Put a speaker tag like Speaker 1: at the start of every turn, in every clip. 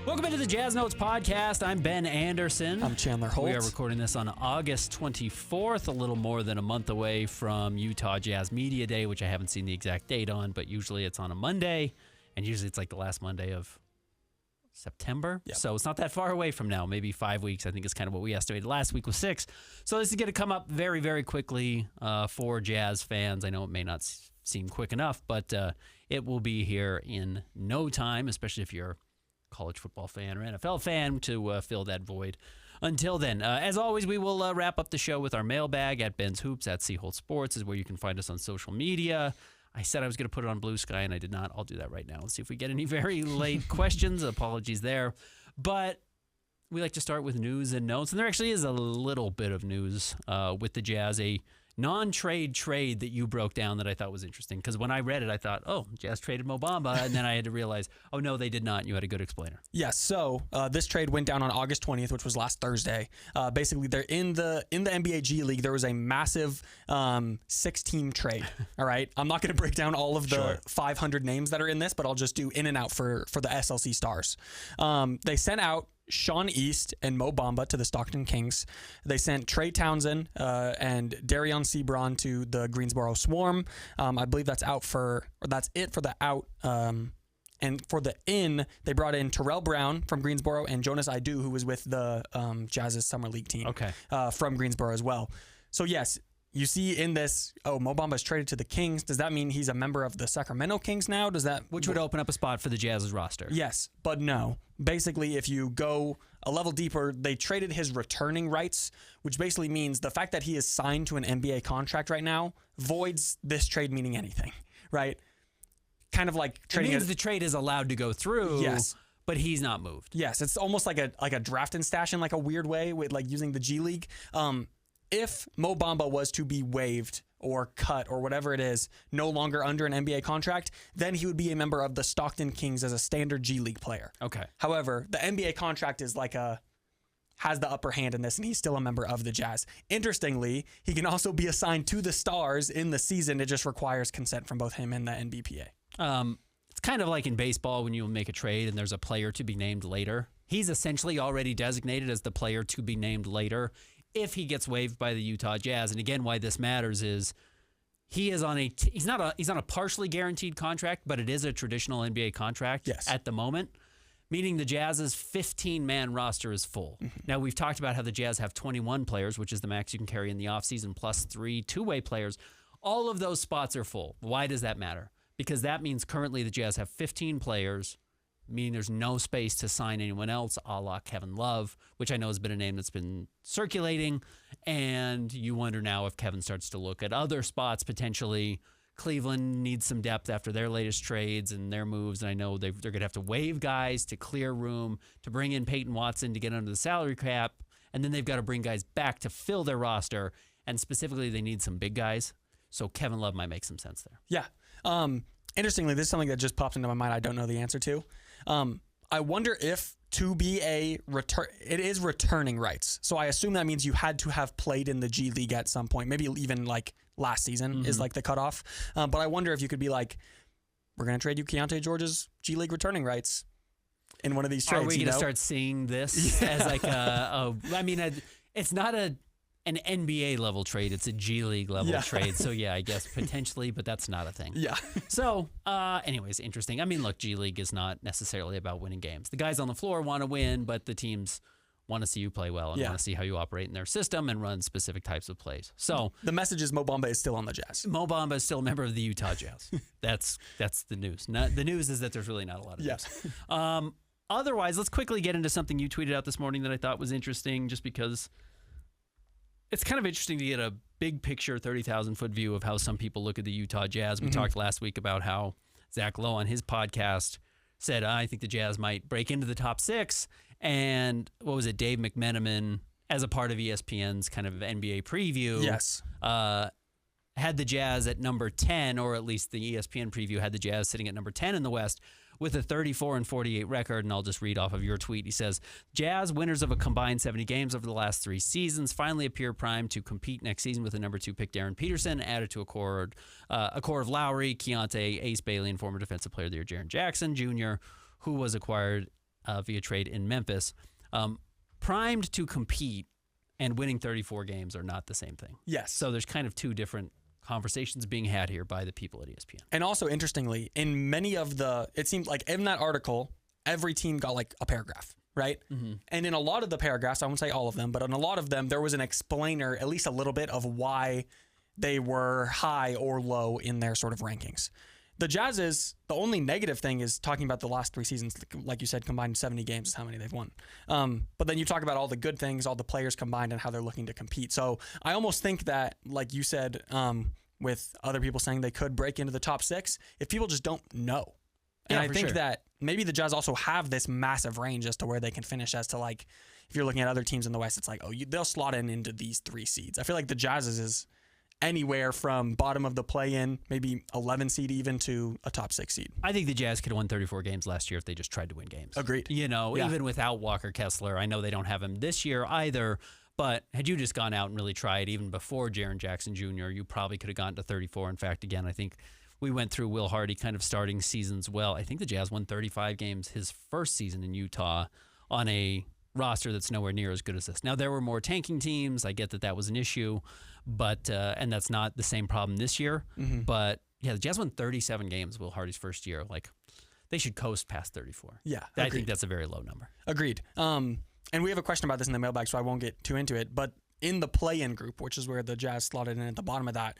Speaker 1: Welcome into the Jazz Notes podcast. I'm Ben Anderson.
Speaker 2: I'm Chandler Holt.
Speaker 1: We are recording this on August 24th, a little more than a month away from Utah Jazz Media Day, which I haven't seen the exact date on, but usually it's on a Monday, and usually it's like the last Monday of September. Yep. So it's not that far away from now, maybe 5 weeks. I think is kind of what we estimated. Last week was 6. So this is going to come up very, very quickly for Jazz fans. I know it may not seem quick enough, but it will be here in no time, especially if you're college football fan or NFL fan, to fill that void. Until then, as always, we will wrap up the show with our mailbag at Ben's Hoops, at Holt Sports is where you can find us on social media. I said I was going to put it on Blue Sky, and I did not. I'll do that right now. Let's see if we get any very late questions. Apologies there. But we like to start with news and notes, and there actually is a little bit of news with the Jazz, a non-trade trade that you broke down that I thought was interesting, because when I read it, I thought, oh, Jazz traded Mo Bamba, and then I had to realize, oh, no, they did not, and you had a good explainer.
Speaker 2: Yes, so this trade went down on August 20th, which was last Thursday. Basically, they're in the NBA G League, there was a massive 6-team trade, all right? I'm not going to break down all of the 500 names that are in this, but I'll just do in and out for the SLC stars. They sent out Sean East and Mo Bamba to the Stockton Kings. They sent Trey Townsend and Darion Sebron to the Greensboro Swarm. I believe that's it for the out. And for the in, they brought in Terrell Brown from Greensboro and Jonas Idu, who was with the Jazz's Summer League team from Greensboro as well. So yes, you see in this, Mo Bamba is traded to the Kings. Does that mean he's a member of the Sacramento Kings now?
Speaker 1: Which would open up a spot for the Jazz's roster.
Speaker 2: Yes, but no. Basically, if you go a level deeper, they traded his returning rights, which basically means the fact that he is signed to an NBA contract right now voids this trade meaning anything, right? Kind of like trading.
Speaker 1: It means the trade is allowed to go through.
Speaker 2: Yes.
Speaker 1: But he's not moved.
Speaker 2: Yes, it's almost like a draft and stash in like a weird way with like using the G League. If Mo Bamba was to be waived or cut or whatever it is, no longer under an NBA contract, then he would be a member of the Stockton Kings as a standard G League player.
Speaker 1: Okay.
Speaker 2: However, the NBA contract is has the upper hand in this, and he's still a member of the Jazz. Interestingly, he can also be assigned to the Stars in the season. It just requires consent from both him and the NBPA.
Speaker 1: It's kind of like in baseball when you make a trade and there's a player to be named later. He's essentially already designated as the player to be named later if he gets waived by the Utah Jazz. And again, why this matters is he is on he's on a partially guaranteed contract, but it is a traditional NBA contract at the moment, meaning the Jazz's 15-man roster is full. Mm-hmm. Now, we've talked about how the Jazz have 21 players, which is the max you can carry in the offseason, plus 3 two-way players. All of those spots are full. Why does that matter? Because that means currently the Jazz have 15 players, meaning there's no space to sign anyone else, a la Kevin Love, which I know has been a name that's been circulating. And you wonder now if Kevin starts to look at other spots potentially. Cleveland needs some depth after their latest trades and their moves. And I know they're going to have to waive guys to clear room, to bring in Peyton Watson to get under the salary cap. And then they've got to bring guys back to fill their roster. And specifically, they need some big guys. So Kevin Love might make some sense there.
Speaker 2: Yeah. Interestingly, this is something that just popped into my mind I don't know the answer to. I wonder if to be it is returning rights. So I assume that means you had to have played in the G League at some point, maybe even like last season is like the cutoff. But I wonder if you could be like, we're going to trade you Keontae George's G League returning rights in one of these trades.
Speaker 1: Are we going to start seeing this as like it's not an NBA level trade. It's a G League level trade. So yeah, I guess potentially, but that's not a thing.
Speaker 2: Yeah.
Speaker 1: So anyways, interesting. I mean, look, G League is not necessarily about winning games. The guys on the floor want to win, but the teams want to see you play well and want to see how you operate in their system and run specific types of plays. So
Speaker 2: the message is Mo Bamba is still on the Jazz.
Speaker 1: Mo Bamba is still a member of the Utah Jazz. That's the news. The news is that there's really not a lot of news. Otherwise, let's quickly get into something you tweeted out this morning that I thought was interesting, just because it's kind of interesting to get a big picture, 30,000-foot view of how some people look at the Utah Jazz. We talked last week about how Zach Lowe on his podcast said, I think the Jazz might break into the top 6. And what was it, Dave McMenamin, as a part of ESPN's kind of NBA preview, had the Jazz at number 10, or at least the ESPN preview had the Jazz sitting at number 10 in the West with a 34-48 record. And I'll just read off of your tweet. He says, Jazz, winners of a combined 70 games over the last 3 seasons, finally appear primed to compete next season with the number 2 pick Darren Peterson, added to a core of Lowry, Keontae, Ace Bailey, and former Defensive Player of the Year Jaren Jackson Jr., who was acquired via trade in Memphis. Primed to compete and winning 34 games are not the same thing.
Speaker 2: Yes.
Speaker 1: So there's kind of two different conversations being had here by the people at ESPN.
Speaker 2: And also, interestingly, in many of it seemed like in that article, every team got like a paragraph, right? Mm-hmm. And in a lot of the paragraphs, I won't say all of them, but in a lot of them, there was an explainer, at least a little bit, of why they were high or low in their sort of rankings. The Jazz's, the only negative thing is talking about the last 3 seasons, like you said, combined 70 games is how many they've won. But then you talk about all the good things, all the players combined, and how they're looking to compete. So I almost think that, like you said, with other people saying they could break into the top 6, if people just don't know. And I think that maybe the Jazz also have this massive range as to where they can finish, as to like, if you're looking at other teams in the West, it's like, they'll slot into these 3 seeds. I feel like the Jazz's is anywhere from bottom of the play-in, maybe 11 seed even, to a top 6 seed.
Speaker 1: I think the Jazz could have won 34 games last year if they just tried to win games.
Speaker 2: Agreed.
Speaker 1: Even without Walker Kessler. I know they don't have him this year either, but had you just gone out and really tried even before Jaren Jackson Jr., you probably could have gotten to 34. In fact, again, I think we went through Will Hardy kind of starting seasons well. I think the Jazz won 35 games his first season in Utah on a roster that's nowhere near as good as this. Now, there were more tanking teams. I get that was an issue, but and that's not the same problem this year. Mm-hmm. But yeah, the Jazz won 37 games Will Hardy's first year. Like, they should coast past 34.
Speaker 2: Yeah,
Speaker 1: I think that's a very low number.
Speaker 2: Agreed. And we have a question about this in the mailbag, so I won't get too into it. But in the play-in group, which is where the Jazz slotted in at the bottom of that,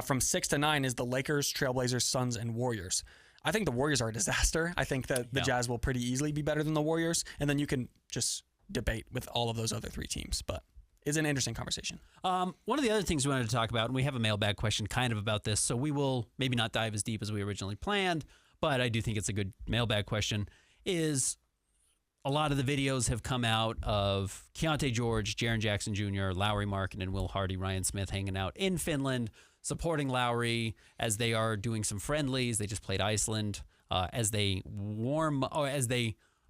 Speaker 2: from 6 to 9 is the Lakers, Trailblazers, Suns, and Warriors. I think the Warriors are a disaster. I think that the Jazz will pretty easily be better than the Warriors, and then you can just debate with all of those other 3 teams. But it's an interesting conversation.
Speaker 1: One of the other things we wanted to talk about, and we have a mailbag question kind of about this, so we will maybe not dive as deep as we originally planned, but I do think it's a good mailbag question, is a lot of the videos have come out of Keontae George, Jaren Jackson Jr., Lauri Markkanen, and Will Hardy, Ryan Smith hanging out in Finland, supporting Lauri as they are doing some friendlies. They just played Iceland as they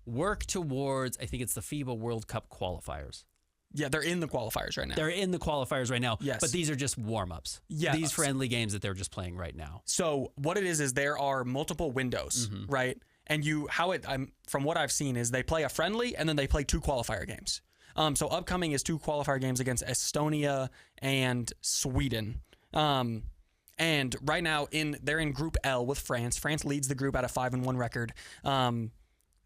Speaker 1: work towards, I think it's the FIBA World Cup qualifiers.
Speaker 2: Yeah, they're in the qualifiers right now.
Speaker 1: They're in the qualifiers right now.
Speaker 2: Yes.
Speaker 1: But these are just warm-ups.
Speaker 2: Yeah.
Speaker 1: These friendly games that they're just playing right now.
Speaker 2: So what it is there are multiple windows, right? And from what I've seen is they play a friendly and then they play 2 qualifier games. So upcoming is 2 qualifier games against Estonia and Sweden. And right now they're in Group L with France. France leads the group at a 5-1 record.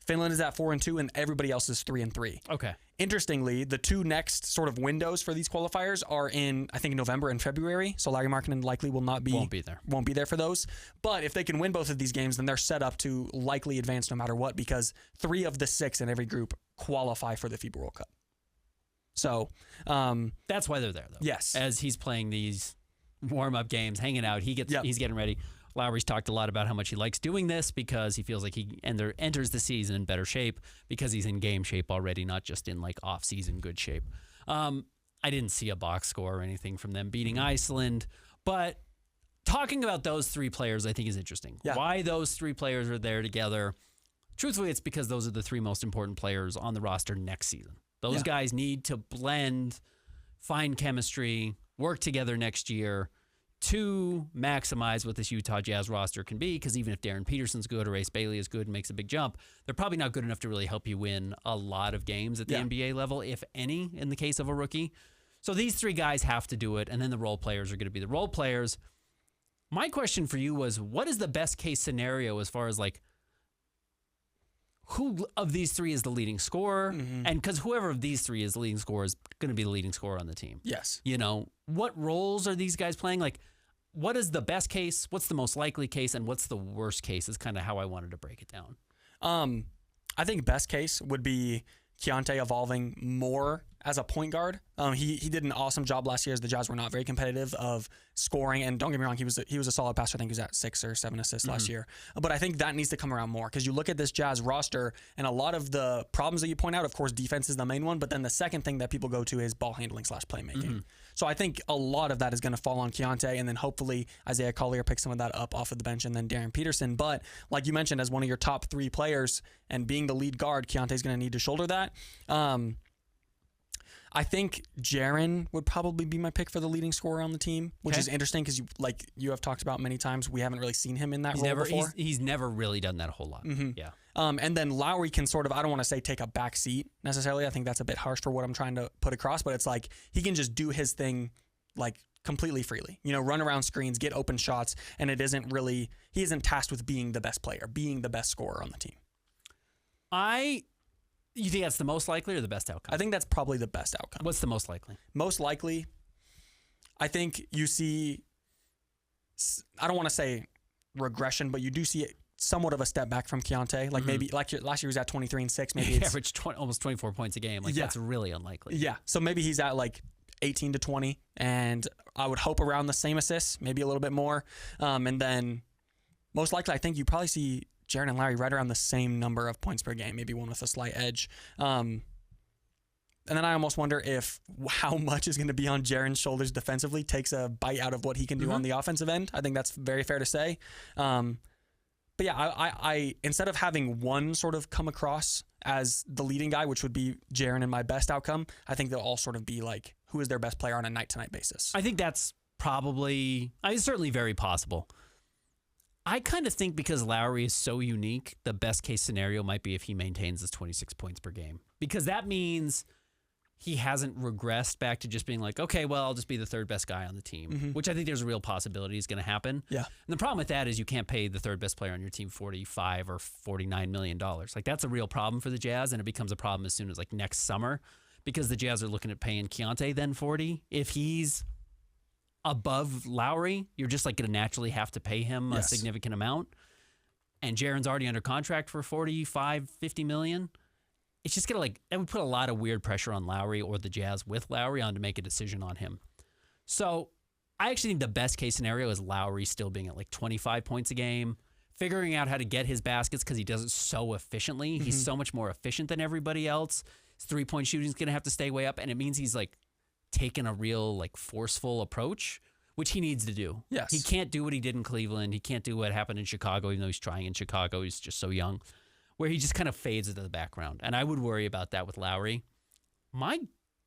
Speaker 2: Finland is at 4-2, and everybody else is 3-3.
Speaker 1: Okay.
Speaker 2: Interestingly, the 2 next sort of windows for these qualifiers are in, I think, November and February. So Lauri Markkanen likely won't be there for those. But if they can win both of these games, then they're set up to likely advance no matter what, because 3 of the 6 in every group qualify for the FIBA World Cup. So
Speaker 1: that's why they're there, though.
Speaker 2: Yes.
Speaker 1: As he's playing these warm-up games, hanging out, he's getting ready. Lauri's talked a lot about how much he likes doing this because he feels like he enters the season in better shape because he's in game shape already, not just in like off-season good shape. I didn't see a box score or anything from them beating Iceland, but talking about those 3 players I think is interesting. Yeah. Why those 3 players are there together? Truthfully, it's because those are the 3 most important players on the roster next season. Those guys need to blend, find chemistry, work together next year to maximize what this Utah Jazz roster can be, because even if Darren Peterson's good or Ace Bailey is good and makes a big jump, they're probably not good enough to really help you win a lot of games at the NBA level, if any, in the case of a rookie. So these 3 guys have to do it, and then the role players are going to be the role players. My question for you was, what is the best case scenario as far as like who of these 3 is the leading scorer? Mm-hmm. And because whoever of these 3 is the leading scorer is going to be the leading scorer on the team.
Speaker 2: Yes.
Speaker 1: What roles are these guys playing? Like, what is the best case? What's the most likely case? And what's the worst case is kind of how I wanted to break it down.
Speaker 2: I think best case would be Keontae evolving more as a point guard. He did an awesome job last year as the Jazz were not very competitive of scoring. And don't get me wrong, he was a solid passer. I think he was at 6 or 7 assists last year. But I think that needs to come around more, because you look at this Jazz roster and a lot of the problems that you point out, of course, defense is the main one. But then the second thing that people go to is ball handling / playmaking. So I think a lot of that is going to fall on Keontae, and then hopefully Isaiah Collier picks some of that up off of the bench, and then Darren Peterson. But like you mentioned, as one of your top 3 players and being the lead guard, Keontae's going to need to shoulder that. I think Jaren would probably be my pick for the leading scorer on the team, which is interesting because you have talked about many times, we haven't really seen him in that role before.
Speaker 1: He's never really done that a whole lot. Yeah.
Speaker 2: And then Lowry can sort of, I don't want to say take a back seat necessarily. I think that's a bit harsh for what I'm trying to put across, but it's like he can just do his thing like completely freely, run around screens, get open shots, and he isn't tasked with being the best player, being the best scorer on the team.
Speaker 1: You think that's the most likely or the best outcome?
Speaker 2: I think that's probably the best outcome.
Speaker 1: What's the most likely?
Speaker 2: Most likely, I think you see, I don't want to say regression, but you do see somewhat of a step back from Keontae. Like maybe last year he was at 23 and 6. Maybe
Speaker 1: he averaged almost 24 points a game. That's really unlikely.
Speaker 2: Yeah. So maybe he's at like 18 to 20, and I would hope around the same assists, maybe a little bit more. And then most likely, I think you probably see Jaren and Lowry right around the same number of points per game, maybe one with a slight edge. And then I almost wonder if how much is going to be on Jaren's shoulders defensively takes a bite out of what he can do on the offensive end. I think that's very fair to say. But yeah, I instead of having one sort of come across as the leading guy, which would be Jaren and my best outcome, I think they'll all sort of be like, who is their best player on a night-to-night basis?
Speaker 1: I think that's certainly very possible. I kind of think because Lowry is so unique, the best case scenario might be if he maintains his 26 points per game. Because that means he hasn't regressed back to just being like, okay, well, I'll just be the third best guy on the team, which I think there's a real possibility is going to happen.
Speaker 2: Yeah.
Speaker 1: And the problem with that is you can't pay the third best player on your team $45 or $49 million. Like that's a real problem for the Jazz, and it becomes a problem as soon as like next summer because the Jazz are looking at paying Keontae then 40. If he's above Lowry, you're just like going to naturally have to pay him a significant amount. And Jaren's already under contract for $45-50 million. It's just going to that would put a lot of weird pressure on Lowry or the Jazz with Lowry on to make a decision on him. So I actually think the best case scenario is Lowry still being at like 25 points a game, figuring out how to get his baskets because he does it so efficiently. He's so much more efficient than everybody else. His 3-point shooting is going to have to stay way up, and it means he's like taken a real like forceful approach, which he needs to do.
Speaker 2: Yes.
Speaker 1: He can't do what he did in Cleveland. He can't do what happened in Chicago, even though he's trying in Chicago. He's just so young, where he just kind of fades into the background. And I would worry about that with Lowry. My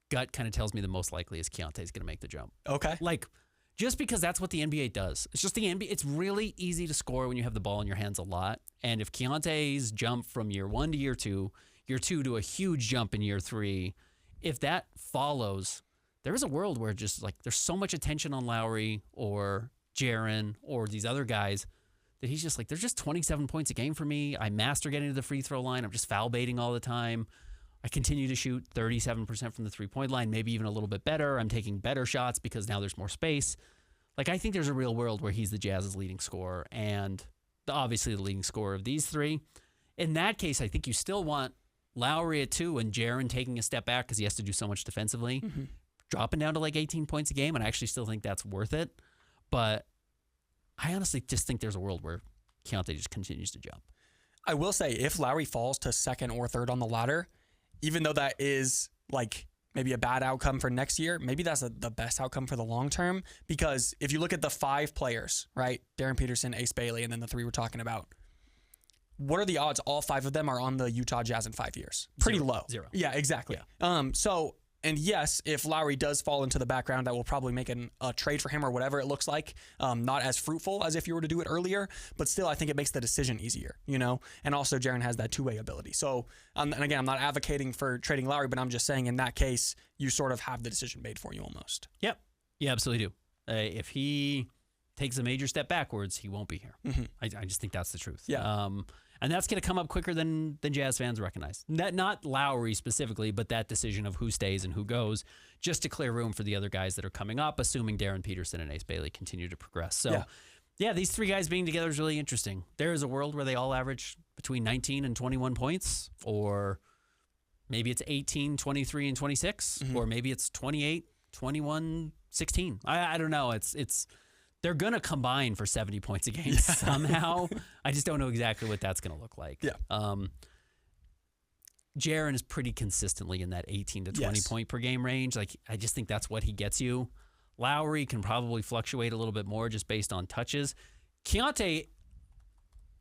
Speaker 1: gut kind of tells me the most likely is Keontae's going to make the jump.
Speaker 2: Okay.
Speaker 1: Like, just because that's what the NBA does. It's just the NBA. It's really easy to score when you have the ball in your hands a lot. And if Keontae's jump from year 1 to year 2 to a huge jump in year 3, if that follows, there is a world where just like there's so much attention on Lowry or Jaren or these other guys that he's just like, there's just 27 points a game for me. I master getting to the free throw line. I'm just foul baiting all the time. I continue to shoot 37% from the 3-point line, maybe even a little bit better. I'm taking better shots because now there's more space. Like, I think there's a real world where he's the Jazz's leading scorer and obviously the leading scorer of these three. In that case, I think you still want Lowry at 2 and Jaren taking a step back because he has to do so much defensively, dropping down to like 18 points a game, and I actually still think that's worth it. But I honestly just think there's a world where Keontae just continues to jump.
Speaker 2: I will say, if Lowry falls to second or third on the ladder, even though that is like maybe a bad outcome for next year, maybe that's the best outcome for the long term. Because if you look at the 5 players, right, Darren Peterson, Ace Bailey, and then the 3 we're talking about, what are the odds all 5 of them are on the Utah Jazz in 5 years? Pretty low.
Speaker 1: 0.
Speaker 2: Yeah, exactly.
Speaker 1: Yeah.
Speaker 2: And yes, if Lowry does fall into the background, that will probably make a trade for him or whatever it looks like. Not as fruitful as if you were to do it earlier, but still, I think it makes the decision easier, And also, Jaren has that 2-way ability. So, and again, I'm not advocating for trading Lowry, but I'm just saying in that case, you sort of have the decision made for you almost.
Speaker 1: Yep. You absolutely do. If he takes a major step backwards, he won't be here. I just think that's the truth.
Speaker 2: Yeah.
Speaker 1: And that's going to come up quicker than Jazz fans recognize. Not Lowry specifically, but that decision of who stays and who goes, just to clear room for the other guys that are coming up, assuming Darren Peterson and Ace Bailey continue to progress. So, yeah, these 3 guys being together is really interesting. There is a world where they all average between 19 and 21 points, or maybe it's 18, 23, and 26, or maybe it's 28, 21, 16. I don't know. It's they're going to combine for 70 points a game somehow. I just don't know exactly what that's going to look like.
Speaker 2: Yeah.
Speaker 1: Jaren is pretty consistently in that 18 to 20 point per game range. Like, I just think that's what he gets you. Lowry can probably fluctuate a little bit more just based on touches. Keontae,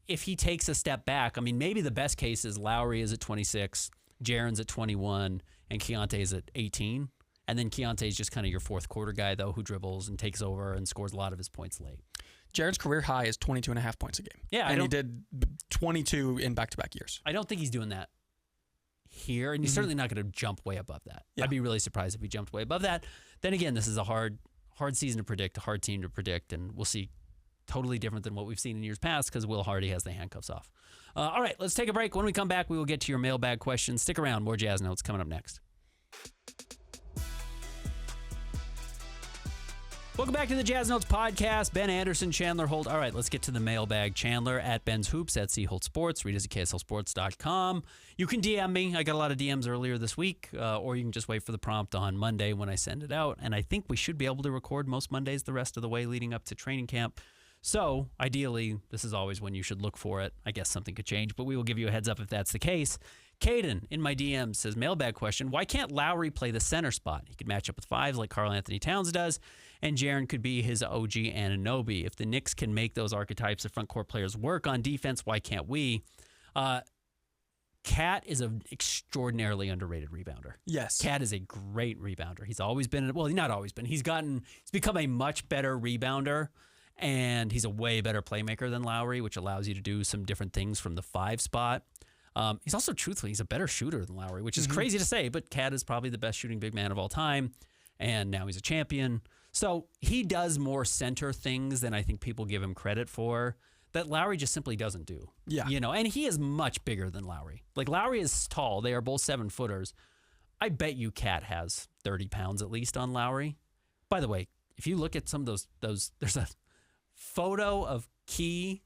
Speaker 1: if he takes a step back, I mean, maybe the best case is Lowry is at 26, Jaren's at 21, and Keontae is at 18. And then Keontae's just kind of your fourth quarter guy, though, who dribbles and takes over and scores a lot of his points late.
Speaker 2: Jaren's career high is 22.5 points a game.
Speaker 1: Yeah,
Speaker 2: and he did 22 in back-to-back years.
Speaker 1: I don't think he's doing that here, and he's certainly not going to jump way above that. Yeah. I'd be really surprised if he jumped way above that. Then again, this is a hard season to predict, a hard team to predict, and we'll see totally different than what we've seen in years past because Will Hardy has the handcuffs off. All right, let's take a break. When we come back, we will get to your mailbag questions. Stick around. More Jazz Notes coming up next. Welcome back to the Jazz Notes podcast. Ben Anderson, Chandler Holt. All right, let's get to the mailbag. Chandler at Ben's Hoops, at C Holt Sports. Read us at KSLSports.com. You can DM me. I got a lot of DMs earlier this week, or you can just wait for the prompt on Monday when I send it out. And I think we should be able to record most Mondays the rest of the way leading up to training camp. So, ideally, this is always when you should look for it. I guess something could change, but we will give you a heads up if that's the case. Caden in my DM says, mailbag question, why can't Lowry play the center spot? He could match up with fives like Karl Anthony Towns does, and Jaren could be his OG Anunoby. If the Knicks can make those archetypes of front court players work on defense, why can't we? Cat is an extraordinarily underrated rebounder.
Speaker 2: Yes.
Speaker 1: Cat is a great rebounder. He's always been, well, not always been. He's become a much better rebounder. And he's a way better playmaker than Lowry, which allows you to do some different things from the 5 spot. He's also, truthfully, he's a better shooter than Lowry, which is crazy to say, but Cat is probably the best shooting big man of all time, and now he's a champion. So he does more center things than I think people give him credit for that Lowry just simply doesn't do.
Speaker 2: Yeah.
Speaker 1: And he is much bigger than Lowry. Like, Lowry is tall. They are both 7-footers. I bet you Cat has 30 pounds at least on Lowry. By the way, if you look at some of those there's a photo of Key,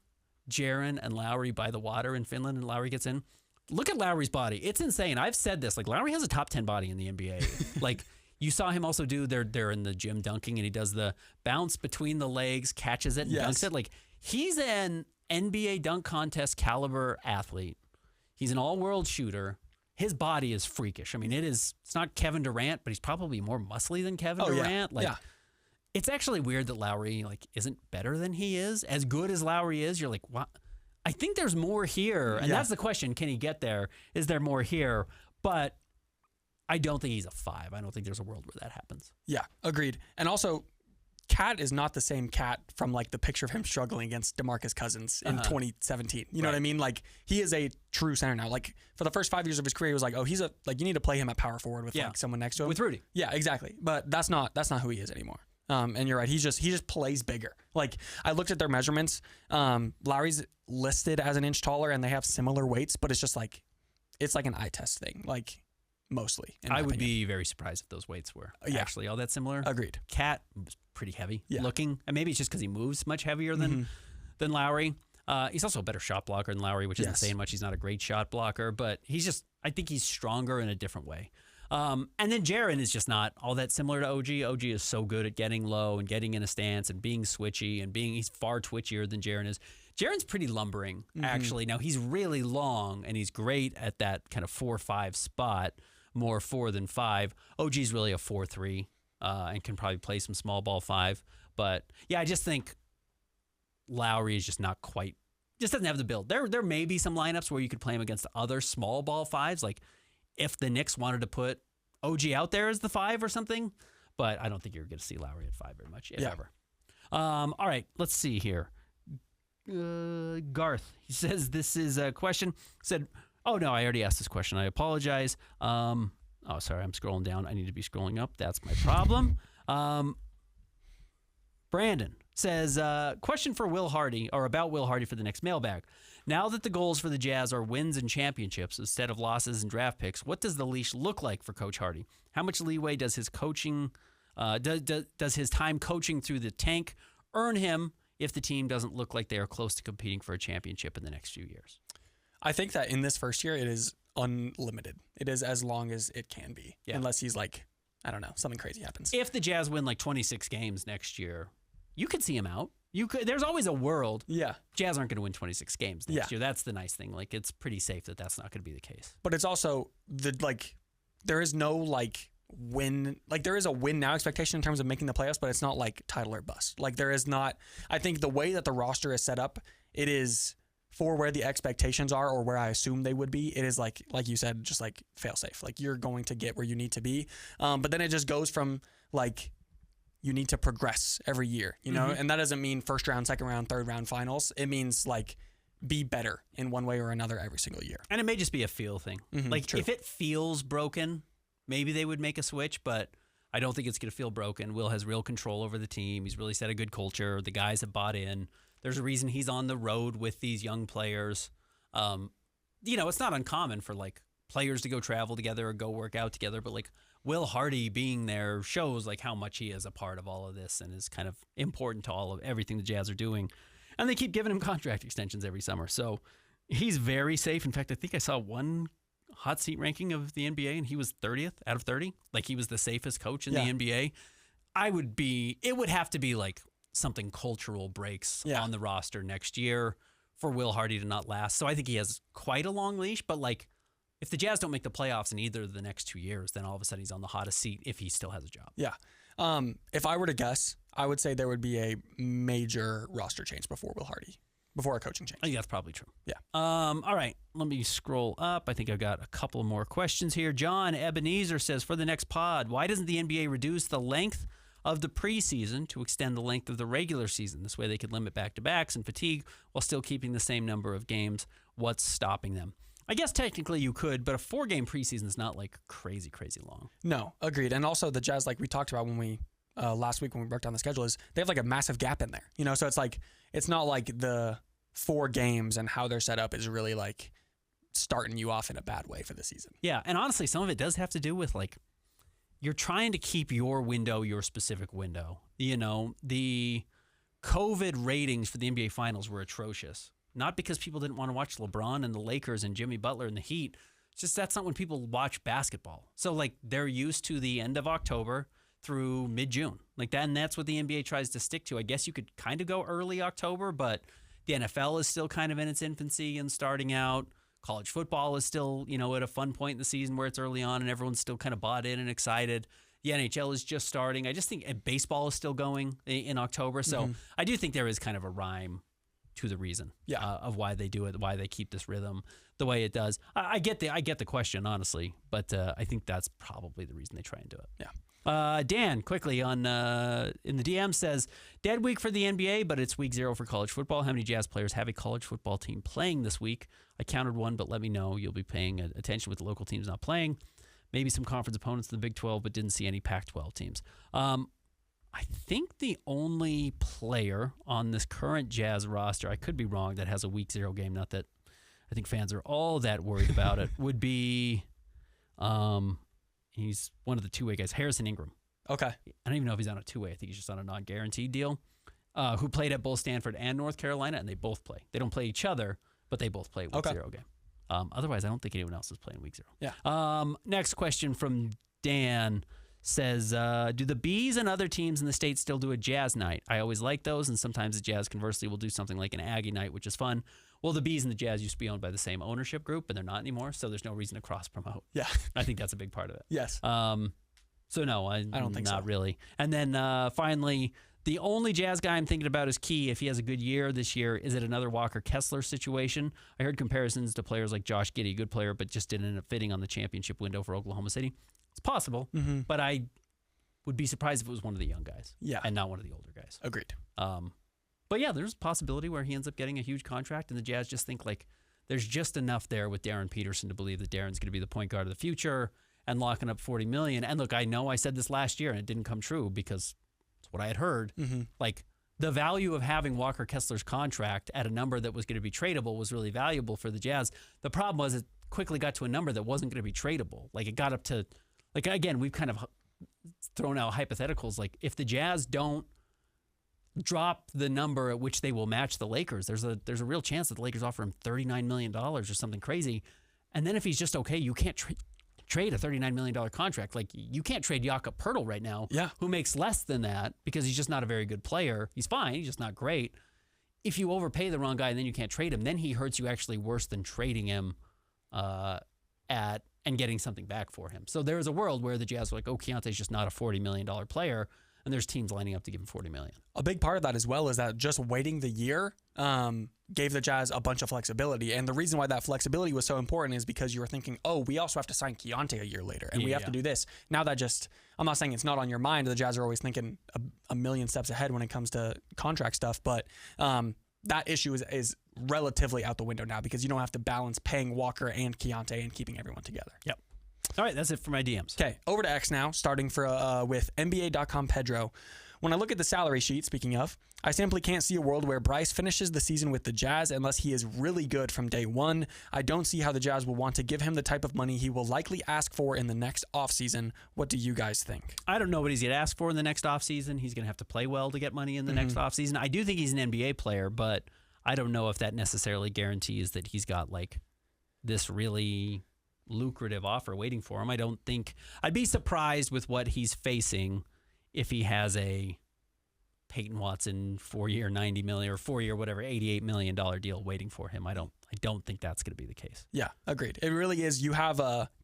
Speaker 1: Jaren, and Lowry by the water in Finland, and Lowry gets in. Look at Lowry's body. It's insane. I've said this. Like, Lowry has a top 10 body in the NBA. Like, you saw him also do, they're in the gym dunking, and he does the bounce between the legs, catches it, and dunks it. Like, he's an NBA dunk contest caliber athlete. He's an all-world shooter. His body is freakish. I mean, it's not Kevin Durant, but he's probably more muscly than Kevin Durant.
Speaker 2: Yeah.
Speaker 1: It's actually weird that Lowry isn't better than he is. As good as Lowry is, you're like, what? I think there's more here. And that's the question. Can he get there? Is there more here? But I don't think he's a 5. I don't think there's a world where that happens.
Speaker 2: Yeah, agreed. And also, Cat is not the same Cat from the picture of him struggling against DeMarcus Cousins in 2017. You know what I mean? He is a true center now. For the first 5 years of his career, he was he's you need to play him at power forward with someone next to him.
Speaker 1: With Rudy.
Speaker 2: Yeah, exactly. But that's not who he is anymore. And you're right. He just plays bigger. I looked at their measurements. Lowry's listed as an inch taller, and they have similar weights, but it's just it's an eye test thing. Mostly.
Speaker 1: I would be very surprised if those weights were actually all that similar.
Speaker 2: Agreed.
Speaker 1: Cat was pretty heavy looking, and maybe it's just because he moves much heavier than Lowry. He's also a better shot blocker than Lowry, which isn't saying much. He's not a great shot blocker, but I think he's stronger in a different way. And then Jaren is just not all that similar to OG. OG is so good at getting low and getting in a stance and being switchy and he's far twitchier than Jaren is. Jaren's pretty lumbering, actually. Now, he's really long and he's great at that kind of 4-5 spot, more 4 than 5. OG's really a 4-3 and can probably play some small ball 5. But yeah, I just think Lowry is just not quite, just doesn't have the build. There may be some lineups where you could play him against other small ball 5s, if the Knicks wanted to put OG out there as the 5 or something, but I don't think you're going to see Lowry at 5 very much, if ever. All right, let's see here. Garth, he says this is a question. Said, oh no, I already asked this question. I apologize. Oh, sorry, I'm scrolling down. I need to be scrolling up. That's my problem. Brandon says, question for Will Hardy, or about Will Hardy for the next mailbag. Now that the goals for the Jazz are wins and championships instead of losses and draft picks, what does the leash look like for Coach Hardy? How much leeway does his coaching, does his time coaching through the tank earn him if the team doesn't look like they are close to competing for a championship in the next few years?
Speaker 2: I think that in this first year, it is unlimited. It is as long as it can be, unless he's I don't know, something crazy happens.
Speaker 1: If the Jazz win 26 games next year, you could see him out. There's always a world.
Speaker 2: Yeah.
Speaker 1: Jazz aren't going to win 26 games next year. That's the nice thing. It's pretty safe that that's not going to be the case.
Speaker 2: But it's also there is no win. There is a win now expectation in terms of making the playoffs, but it's not title or bust. There is not. I think the way that the roster is set up, it is for where the expectations are or where I assume they would be, it is like you said, just like fail safe. Like you're going to get where you need to be. But then it just goes from like you need to progress every year, you know, and that doesn't mean first round, second round, third round finals. It means like be better in one way or another every single year.
Speaker 1: And it may just be a feel thing. Like
Speaker 2: true.
Speaker 1: if it feels broken, maybe they would make a switch, but I don't think it's going to feel broken. Will has real control over the team. He's really set a good culture. The guys have bought in. There's a reason he's on the road with these young players. You know, it's not uncommon for like players to go travel together or go work out together, but like Will Hardy being there shows like how much he is a part of all of this and is kind of important to all of everything the Jazz are doing. And they keep giving him contract extensions every summer. So he's very safe. In fact, I think I saw one hot seat ranking of the NBA and he was 30th out of 30. Like he was the safest coach in the NBA. It would have to be like something cultural breaks on the roster next year for Will Hardy to not last. So I think he has quite a long leash, but like if the Jazz don't make the playoffs in either of the next 2 years, then all of a sudden he's on the hottest seat if he still has a job.
Speaker 2: Yeah. If I were to guess, I would say there would be a major roster change before a coaching change.
Speaker 1: I think that's probably true.
Speaker 2: Yeah.
Speaker 1: All right. Let me scroll up. I think I've got a couple more questions here. John Ebenezer says, for the next pod, why doesn't the NBA reduce the length of the preseason to extend the length of the regular season? This way they could limit back-to-backs and fatigue while still keeping the same number of games. What's stopping them? I guess technically you could, but a 4-game preseason is not like crazy, crazy long.
Speaker 2: No, agreed. And also the Jazz, like we talked about when we last week when we broke down the schedule, is they have like a massive gap in there. You know, so it's like it's not like the 4 games and how they're set up is really like starting you off in a bad way for the season.
Speaker 1: Yeah, and honestly, some of it does have to do with like you're trying to keep your window, your specific window. You know, the COVID ratings for the NBA Finals were atrocious. Not because people didn't want to watch LeBron and the Lakers and Jimmy Butler and the Heat. It's just that's not when people watch basketball. So, like, they're used to the end of October through mid-June. Like that, and that's what the NBA tries to stick to. I guess you could kind of go early October, but the NFL is still kind of in its infancy and starting out. College football is still, you know, at a fun point in the season where it's early on and everyone's still kind of bought in and excited. The NHL is just starting. I just think baseball is still going in October. So I do think there is kind of a rhyme to the reason of why they do it, why they keep this rhythm the way it does. I get the question, honestly, but I think that's probably the reason they try and do it.
Speaker 2: Yeah.
Speaker 1: Dan, quickly on in the DM says, dead week for the NBA, but it's week 0 for college football. How many Jazz players have a college football team playing this week? I counted 1, but let me know. You'll be paying attention with the local teams not playing. Maybe some conference opponents in the Big 12, but didn't see any Pac-12 teams. I think the only player on this current Jazz roster, I could be wrong, that has a week 0 game, not that I think fans are all that worried about it, would be he's one of the two-way guys, Harrison Ingram.
Speaker 2: Okay.
Speaker 1: I don't even know if he's on a two-way. I think he's just on a non-guaranteed deal, who played at both Stanford and North Carolina, and they both play. They don't play each other, but they both play week 0 game. Otherwise, I don't think anyone else is playing week 0.
Speaker 2: Yeah.
Speaker 1: Next question from Dan says, do the Bees and other teams in the state still do a Jazz night? I always like those, and sometimes the Jazz, conversely, will do something like an Aggie night, which is fun. Well, the Bees and the Jazz used to be owned by the same ownership group, but they're not anymore, so there's no reason to cross-promote.
Speaker 2: Yeah.
Speaker 1: I think that's a big part of it.
Speaker 2: Yes.
Speaker 1: So, no, I don't think not
Speaker 2: so.
Speaker 1: really. And then, finally, the only Jazz guy I'm thinking about is Key. If he has a good year this year, is it another Walker Kessler situation? I heard comparisons to players like Josh Giddey, good player, but just didn't end up fitting on the championship window for Oklahoma City. It's possible, but I would be surprised if it was one of the young guys and not one of the older guys.
Speaker 2: Agreed.
Speaker 1: But yeah, there's a possibility where he ends up getting a huge contract and the Jazz just think like there's just enough there with Darren Peterson to believe that Darren's going to be the point guard of the future and locking up $40 million. And look, I know I said this last year and it didn't come true because it's what I had heard. Like the value of having Walker Kessler's contract at a number that was going to be tradable was really valuable for the Jazz. The problem was it quickly got to a number that wasn't going to be tradable. Like it got up to, like, again, we've kind of thrown out hypotheticals. Like if the Jazz don't drop the number at which they will match the Lakers, there's a real chance that the Lakers offer him $39 million or something crazy. And then if he's just okay, you can't trade a $39 million contract. Like you can't trade Jakob Poeltl right now, who makes less than that because he's just not a very good player. He's fine. He's just not great. If you overpay the wrong guy and then you can't trade him, then he hurts you actually worse than trading him and getting something back for him. So there's a world where the Jazz are like, oh, Keontae's just not a $40 million player. and there's teams lining up to give him $40 million.
Speaker 2: A big part of that as well is that just waiting the year gave the Jazz a bunch of flexibility. And the reason why that flexibility was so important is because you were thinking, oh, we also have to sign Keontae a year later, and we have to do this. Now that I'm not saying it's not on your mind. The Jazz are always thinking a million steps ahead when it comes to contract stuff, but that issue is relatively out the window now because you don't have to balance paying Walker and Keontae and keeping everyone together.
Speaker 1: Yep. All right, that's it for my DMs.
Speaker 2: Okay, over to X now, starting with NBA.com Pedro. When I look at the salary sheet, speaking of, I simply can't see a world where Bryce finishes the season with the Jazz unless he is really good from day one. I don't see how the Jazz will want to give him the type of money he will likely ask for in the next offseason. What do you guys think?
Speaker 1: I don't know what he's going to ask for in the next offseason. He's going to have to play well to get money in the next offseason. I do think he's an NBA player, but I don't know if that necessarily guarantees that he's got like this really lucrative offer waiting for him. I'd be surprised with what he's facing if he has a Peyton Watson 4-year $90 million or 4-year whatever $88 million deal waiting for him. I don't think that's going to be the case.
Speaker 2: Yeah, agreed. It really is. You have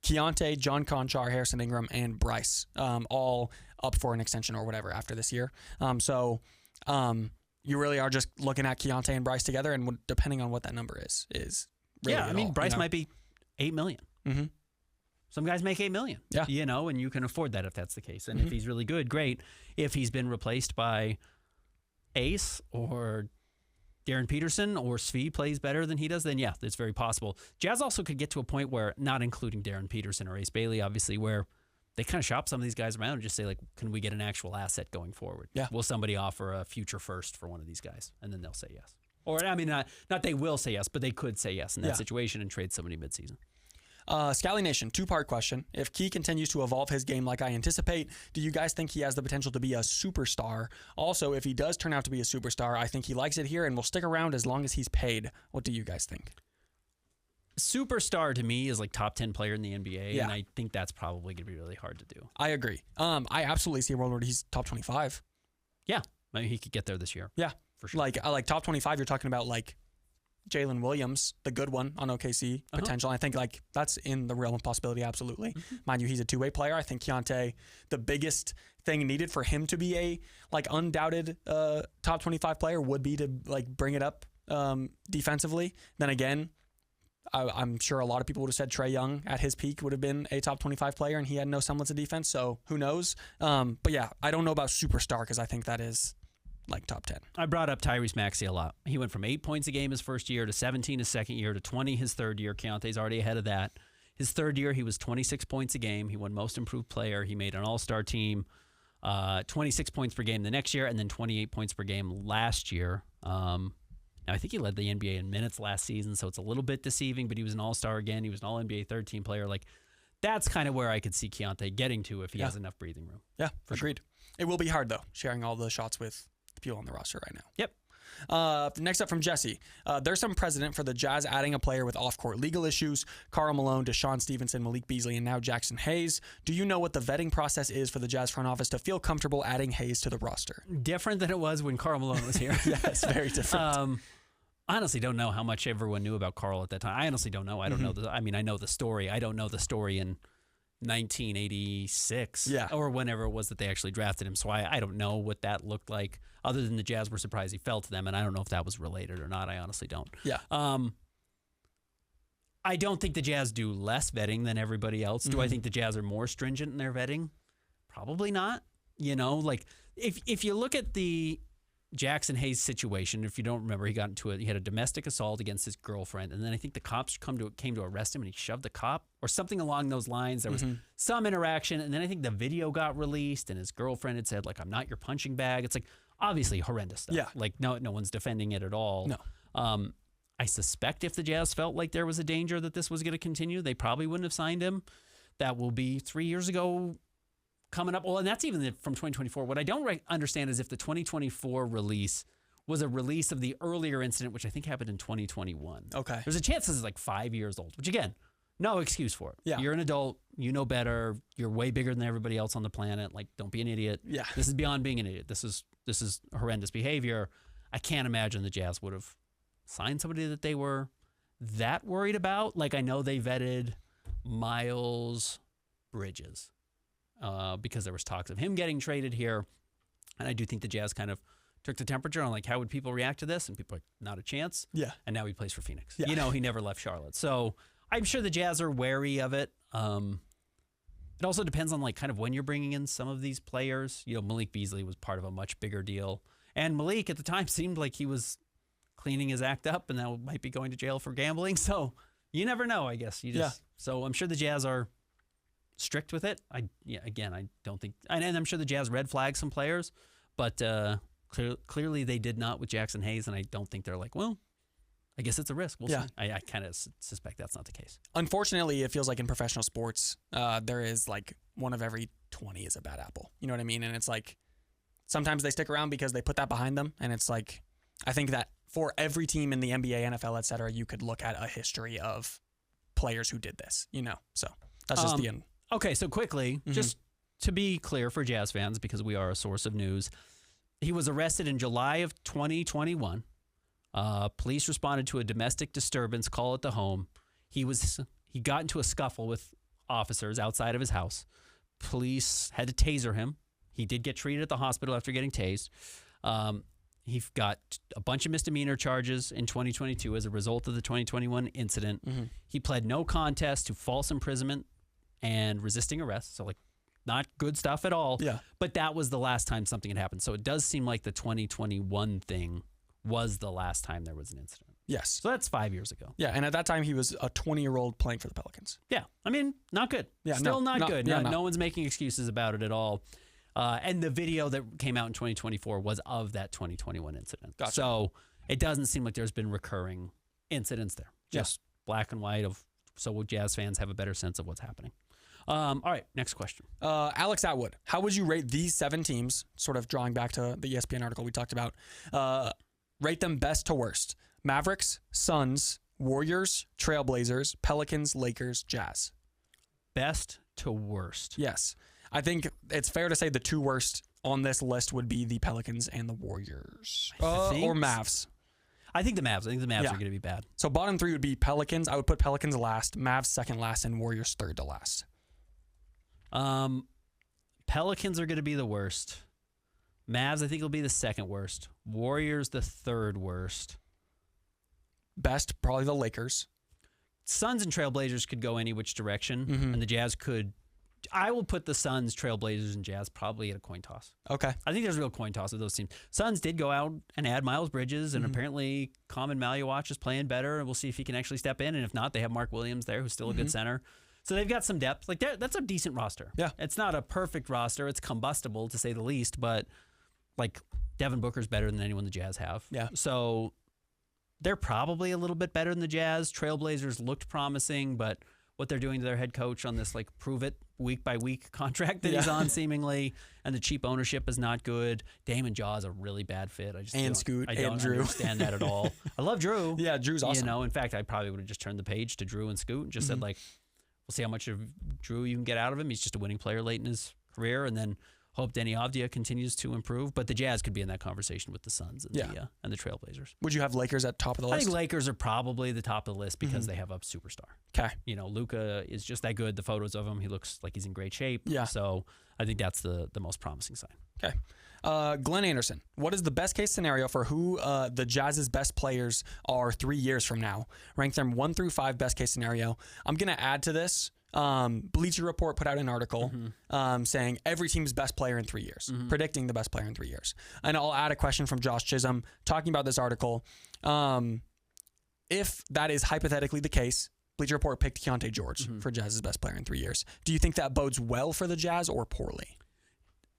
Speaker 2: Keontae, John Conchar, Harrison Ingram, and Bryce all up for an extension or whatever after this year. So you really are just looking at Keontae and Bryce together, and depending on what that number is really
Speaker 1: I mean, Bryce might be $8 million.
Speaker 2: Mm-hmm.
Speaker 1: Some guys make $8 million.
Speaker 2: Yeah.
Speaker 1: And you can afford that if that's the case. And if he's really good, great. If he's been replaced by Ace or Darren Peterson or Svi plays better than he does, then yeah, it's very possible. Jazz also could get to a point where, not including Darren Peterson or Ace Bailey, obviously, where they kind of shop some of these guys around and just say, like, can we get an actual asset going forward?
Speaker 2: Yeah.
Speaker 1: Will somebody offer a future first for one of these guys? And then they'll say yes. Or, I mean, not they will say yes, but they could say yes in that situation and trade somebody midseason.
Speaker 2: Scally Nation, 2-part question. If Key continues to evolve his game like I anticipate, do you guys think he has the potential to be a superstar? Also, if he does turn out to be a superstar, I think he likes it here and will stick around as long as he's paid. What do you guys think?
Speaker 1: Superstar to me is like top 10 player in the NBA,
Speaker 2: Yeah.
Speaker 1: and I think that's probably going to be really hard to do.
Speaker 2: I agree. I absolutely see a world where he's top 25.
Speaker 1: Yeah, I mean, he could get there this year.
Speaker 2: Yeah,
Speaker 1: for sure.
Speaker 2: Like top 25, you're talking about like Jalen Williams, the good one on OKC potential. I think like that's in the realm of possibility. Absolutely. Mind you, he's a two-way player. I think Keontae, the biggest thing needed for him to be a like undoubted top 25 player would be to like bring it up defensively. Then again, I'm sure a lot of people would have said Trae Young at his peak would have been a top 25 player and he had no semblance of defense. So who knows? But yeah, I don't know about superstar because I think that is like top 10.
Speaker 1: I brought up Tyrese Maxey a lot. He went from 8 points a game his first year to 17 his second year to 20 his third year. Keontae's already ahead of that. His third year, he was 26 points a game. He won most improved player. He made an all-star team, 26 points per game the next year, and then 28 points per game last year. Now, I think he led the NBA in minutes last season, so it's a little bit deceiving, but he was an all-star again. He was an all-NBA third-team player. Like, that's kind of where I could see Keontae getting to if he has enough breathing room.
Speaker 2: Yeah, agreed. It will be hard, though, sharing all the shots with the people on the roster right now.
Speaker 1: Yep.
Speaker 2: Next up from Jesse. There's some precedent for the Jazz adding a player with off-court legal issues. Karl Malone, Deshaun Stevenson, Malik Beasley, and now Jackson Hayes. Do you know what the vetting process is for the Jazz front office to feel comfortable adding Hayes to the roster?
Speaker 1: Different than it was when Karl Malone was here.
Speaker 2: Yes, very different.
Speaker 1: I honestly don't know how much everyone knew about Karl at that time. I honestly don't know. I don't know. I mean, I know the story. I don't know the story in 1986 or whenever it was that they actually drafted him. So I don't know what that looked like other than the Jazz were surprised he fell to them. And I don't know if that was related or not. I honestly don't.
Speaker 2: Yeah.
Speaker 1: I don't think the Jazz do less vetting than everybody else. Do I think the Jazz are more stringent in their vetting? Probably not. You know, like if you look at the Jackson Hayes situation, if you don't remember, he had a domestic assault against his girlfriend, and then I think the cops came to arrest him, and he shoved the cop or something along those lines. There was some interaction, and then I think the video got released, and his girlfriend had said, like, "I'm not your punching bag." It's like obviously horrendous stuff.
Speaker 2: Yeah.
Speaker 1: Like no one's defending it at all.
Speaker 2: No.
Speaker 1: I suspect if the Jazz felt like there was a danger that this was going to continue, they probably wouldn't have signed him. That will be 3 years ago. Coming up, well, and that's even from 2024. What I don't understand is if the 2024 release was a release of the earlier incident, which I think happened in 2021.
Speaker 2: Okay.
Speaker 1: There's a chance this is like 5 years old, which again, no excuse for it.
Speaker 2: Yeah.
Speaker 1: You're an adult. You know better. You're way bigger than everybody else on the planet. Like, don't be an idiot.
Speaker 2: Yeah.
Speaker 1: This is beyond being an idiot. This is horrendous behavior. I can't imagine the Jazz would have signed somebody that they were that worried about. Like, I know they vetted Miles Bridges. Because there was talks of him getting traded here. And I do think the Jazz kind of took the temperature on like, how would people react to this? And people are like, not a chance.
Speaker 2: Yeah.
Speaker 1: And now he plays for Phoenix.
Speaker 2: Yeah.
Speaker 1: You know, he never left Charlotte. So I'm sure the Jazz are wary of it. It also depends on like kind of when you're bringing in some of these players. You know, Malik Beasley was part of a much bigger deal. And Malik at the time seemed like he was cleaning his act up and now might be going to jail for gambling. So you never know, I guess. So I'm sure the Jazz are strict with it. I don't think, and I'm sure the Jazz red flag some players, but clearly they did not with Jackson Hayes, and I don't think they're like, well, I guess it's a risk. We'll see. I kind of suspect that's not the case.
Speaker 2: Unfortunately, it feels like in professional sports, there is like one of every 20 is a bad apple. You know what I mean? And it's like sometimes they stick around because they put that behind them, and it's like I think that for every team in the NBA, NFL, et cetera, you could look at a history of players who did this. You know, so that's just the end.
Speaker 1: Okay, so quickly, just to be clear for Jazz fans, because we are a source of news, he was arrested in July of 2021. Police responded to a domestic disturbance call at the home. He got into a scuffle with officers outside of his house. Police had to taser him. He did get treated at the hospital after getting tased. He got a bunch of misdemeanor charges in 2022 as a result of the 2021 incident. He pled no contest to false imprisonment and resisting arrest. So like not good stuff at all.
Speaker 2: Yeah.
Speaker 1: But that was the last time something had happened. So it does seem like the 2021 thing was the last time there was an incident.
Speaker 2: Yes.
Speaker 1: So that's 5 years ago.
Speaker 2: Yeah, and at that time he was a 20-year-old playing for the Pelicans.
Speaker 1: Yeah. I mean, not good.
Speaker 2: Yeah,
Speaker 1: Still not good.
Speaker 2: Yeah,
Speaker 1: no one's making excuses about it at all. And the video that came out in 2024 was of that 2021 incident.
Speaker 2: Gotcha.
Speaker 1: So it doesn't seem like there's been recurring incidents there. Just black and white so Jazz fans have a better sense of what's happening. All right, next question.
Speaker 2: Alex Atwood, how would you rate these 7 teams, sort of drawing back to the ESPN article we talked about, rate them best to worst? Mavericks, Suns, Warriors, Trailblazers, Pelicans, Lakers, Jazz.
Speaker 1: Best to worst.
Speaker 2: Yes. I think it's fair to say the 2 worst on this list would be the Pelicans and the Warriors. Or Mavs.
Speaker 1: I think the Mavs. are going to be bad.
Speaker 2: So bottom 3 would be Pelicans. I would put Pelicans last, Mavs second last, and Warriors third to last.
Speaker 1: Pelicans are going to be the worst. Mavs, I think, will be the second worst. Warriors, the third worst.
Speaker 2: Best, probably the Lakers.
Speaker 1: Suns and Trailblazers could go any which direction, and the Jazz could. I will put the Suns, Trailblazers, and Jazz probably at a coin toss.
Speaker 2: Okay.
Speaker 1: I think there's a real coin toss of those teams. Suns did go out and add Miles Bridges, and apparently Common Maluach is playing better, and we'll see if he can actually step in. And if not, they have Mark Williams there, who's still a good center. So they've got some depth. Like that's a decent roster.
Speaker 2: Yeah.
Speaker 1: It's not a perfect roster. It's combustible, to say the least, but like Devin Booker's better than anyone the Jazz have.
Speaker 2: Yeah.
Speaker 1: So they're probably a little bit better than the Jazz. Trailblazers looked promising, but what they're doing to their head coach on this like prove it week by week contract that he's on seemingly, and the cheap ownership is not good. Damon Jaw is a really bad fit. I don't understand that at all. I love Drew.
Speaker 2: Yeah, Drew's awesome.
Speaker 1: You know, in fact, I probably would have just turned the page to Drew and Scoot and just said like, we'll see how much of Drew you can get out of him. He's just a winning player late in his career, and then hope Denny Avdia continues to improve. But the Jazz could be in that conversation with the Suns and the Trailblazers.
Speaker 2: Would you have Lakers at top of the list?
Speaker 1: I think Lakers are probably the top of the list because they have a superstar.
Speaker 2: Okay.
Speaker 1: You know, Luka is just that good. The photos of him, he looks like he's in great shape.
Speaker 2: Yeah.
Speaker 1: So I think that's the most promising sign.
Speaker 2: Okay. Glenn Anderson, what is the best case scenario for who the Jazz's best players are 3 years from now? Rank them 1 through 5 best case scenario. I'm going to add to this. Bleacher Report put out an article saying every team's best player in 3 years, predicting the best player in 3 years. And I'll add a question from Josh Chisholm talking about this article. If that is hypothetically the case, Bleacher Report picked Keontae George for Jazz's best player in 3 years. Do you think that bodes well for the Jazz or poorly?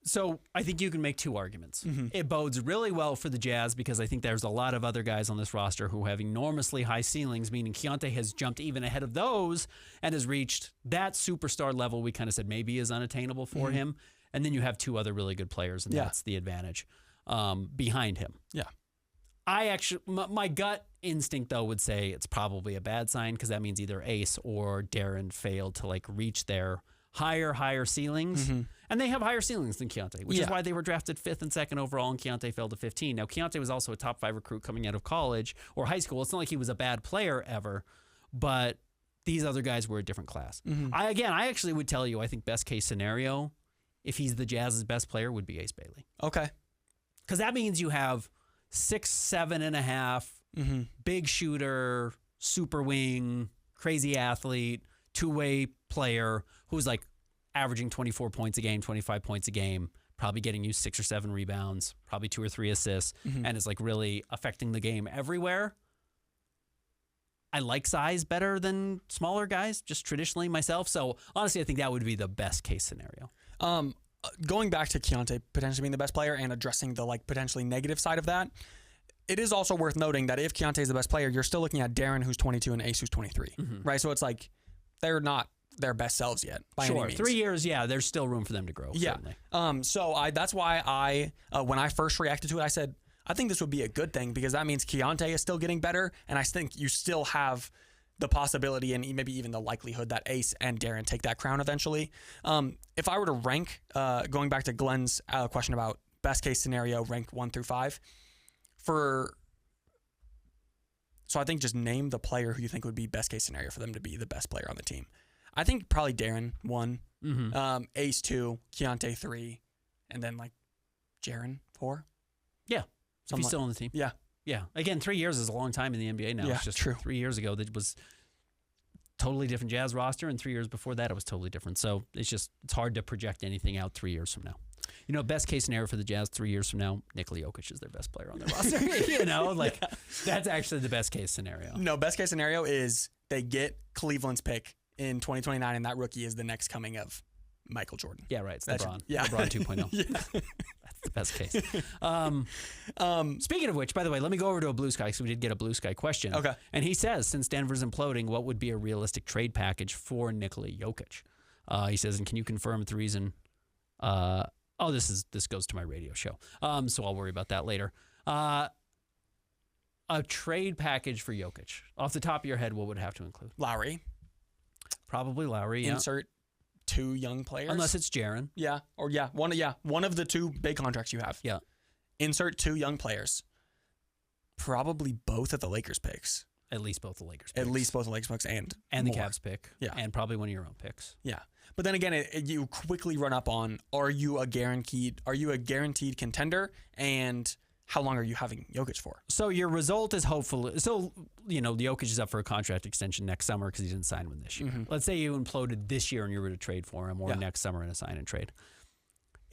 Speaker 1: So I think you can make 2 arguments. It bodes really well for the Jazz because I think there's a lot of other guys on this roster who have enormously high ceilings, meaning Keontae has jumped even ahead of those and has reached that superstar level we kind of said maybe is unattainable for him. And then you have 2 other really good players, and that's the advantage behind him.
Speaker 2: Yeah.
Speaker 1: I actually, my gut instinct though would say it's probably a bad sign because that means either Ace or Darren failed to like reach their higher ceilings. And they have higher ceilings than Keontae, which is why they were drafted 5th and 2nd overall, and Keontae fell to 15. Now, Keontae was also a top 5 recruit coming out of college or high school. It's not like he was a bad player ever, but these other guys were a different class. I actually would tell you, I think best case scenario, if he's the Jazz's best player, would be Ace Bailey.
Speaker 2: Okay.
Speaker 1: Because that means you have 6'7.5", big shooter, super wing, crazy athlete, two-way player who's like averaging 24 points a game, 25 points a game, probably getting you 6 or 7 rebounds, probably 2 or 3 assists, and is like really affecting the game everywhere. I like size better than smaller guys, just traditionally myself. So honestly, I think that would be the best case scenario.
Speaker 2: Going back to Keontae potentially being the best player and addressing the like potentially negative side of that, it is also worth noting that if Keontae is the best player, you're still looking at Darren, who's 22, and Ace, who's 23, right? So it's like they're not their best selves yet by any means.
Speaker 1: 3 years, yeah, there's still room for them to grow.
Speaker 2: Yeah.
Speaker 1: Certainly.
Speaker 2: So that's why I when I first reacted to it, I said, I think this would be a good thing because that means Keontae is still getting better, and I think you still have the possibility and maybe even the likelihood that Ace and Darren take that crown eventually. If I were to rank, going back to Glenn's question about best case scenario, rank 1 through 5, so I think just name the player who you think would be best case scenario for them to be the best player on the team. I think probably Darren 1, Ace 2, Keontae 3, and then like Jaren 4.
Speaker 1: Yeah. If he's still on the team.
Speaker 2: Yeah.
Speaker 1: Yeah. Again, 3 years is a long time in the NBA now.
Speaker 2: Yeah,
Speaker 1: it's just
Speaker 2: true.
Speaker 1: 3 years ago that was totally different Jazz roster, and 3 years before that it was totally different. So it's hard to project anything out 3 years from now. You know, best case scenario for the Jazz 3 years from now, Nikola Jokic is their best player on their roster. You know, like that's actually the best case scenario.
Speaker 2: No, best case scenario is they get Cleveland's pick in 2029, and that rookie is the next coming of Michael Jordan.
Speaker 1: Yeah, right. It's LeBron.
Speaker 2: Yeah.
Speaker 1: LeBron 2.0. Yeah. That's the best case. Speaking of which, by the way, let me go over to a Blue Sky because we did get a Blue Sky question.
Speaker 2: Okay.
Speaker 1: And he says, since Denver's imploding, what would be a realistic trade package for Nikola Jokic? He says, and can you confirm the reason? This goes to my radio show. So I'll worry about that later. A trade package for Jokic. Off the top of your head, what would it have to include?
Speaker 2: Lowry.
Speaker 1: Probably Lowry. Yeah.
Speaker 2: Insert 2 young players.
Speaker 1: Unless it's Jaren.
Speaker 2: Yeah. Or one of the 2 big contracts you have.
Speaker 1: Yeah.
Speaker 2: Insert 2 young players. Probably both of the Lakers picks.
Speaker 1: At least both the Lakers picks.
Speaker 2: At least both the Lakers picks and
Speaker 1: the
Speaker 2: more.
Speaker 1: Cavs pick.
Speaker 2: Yeah.
Speaker 1: And probably one of your own picks.
Speaker 2: Yeah. But then again, you quickly run up on, are you a guaranteed contender, and how long are you having Jokic for?
Speaker 1: So your result is hopefully, Jokic is up for a contract extension next summer because he didn't sign one this year. Let's say you imploded this year and you were to trade for him, or next summer in a sign and trade.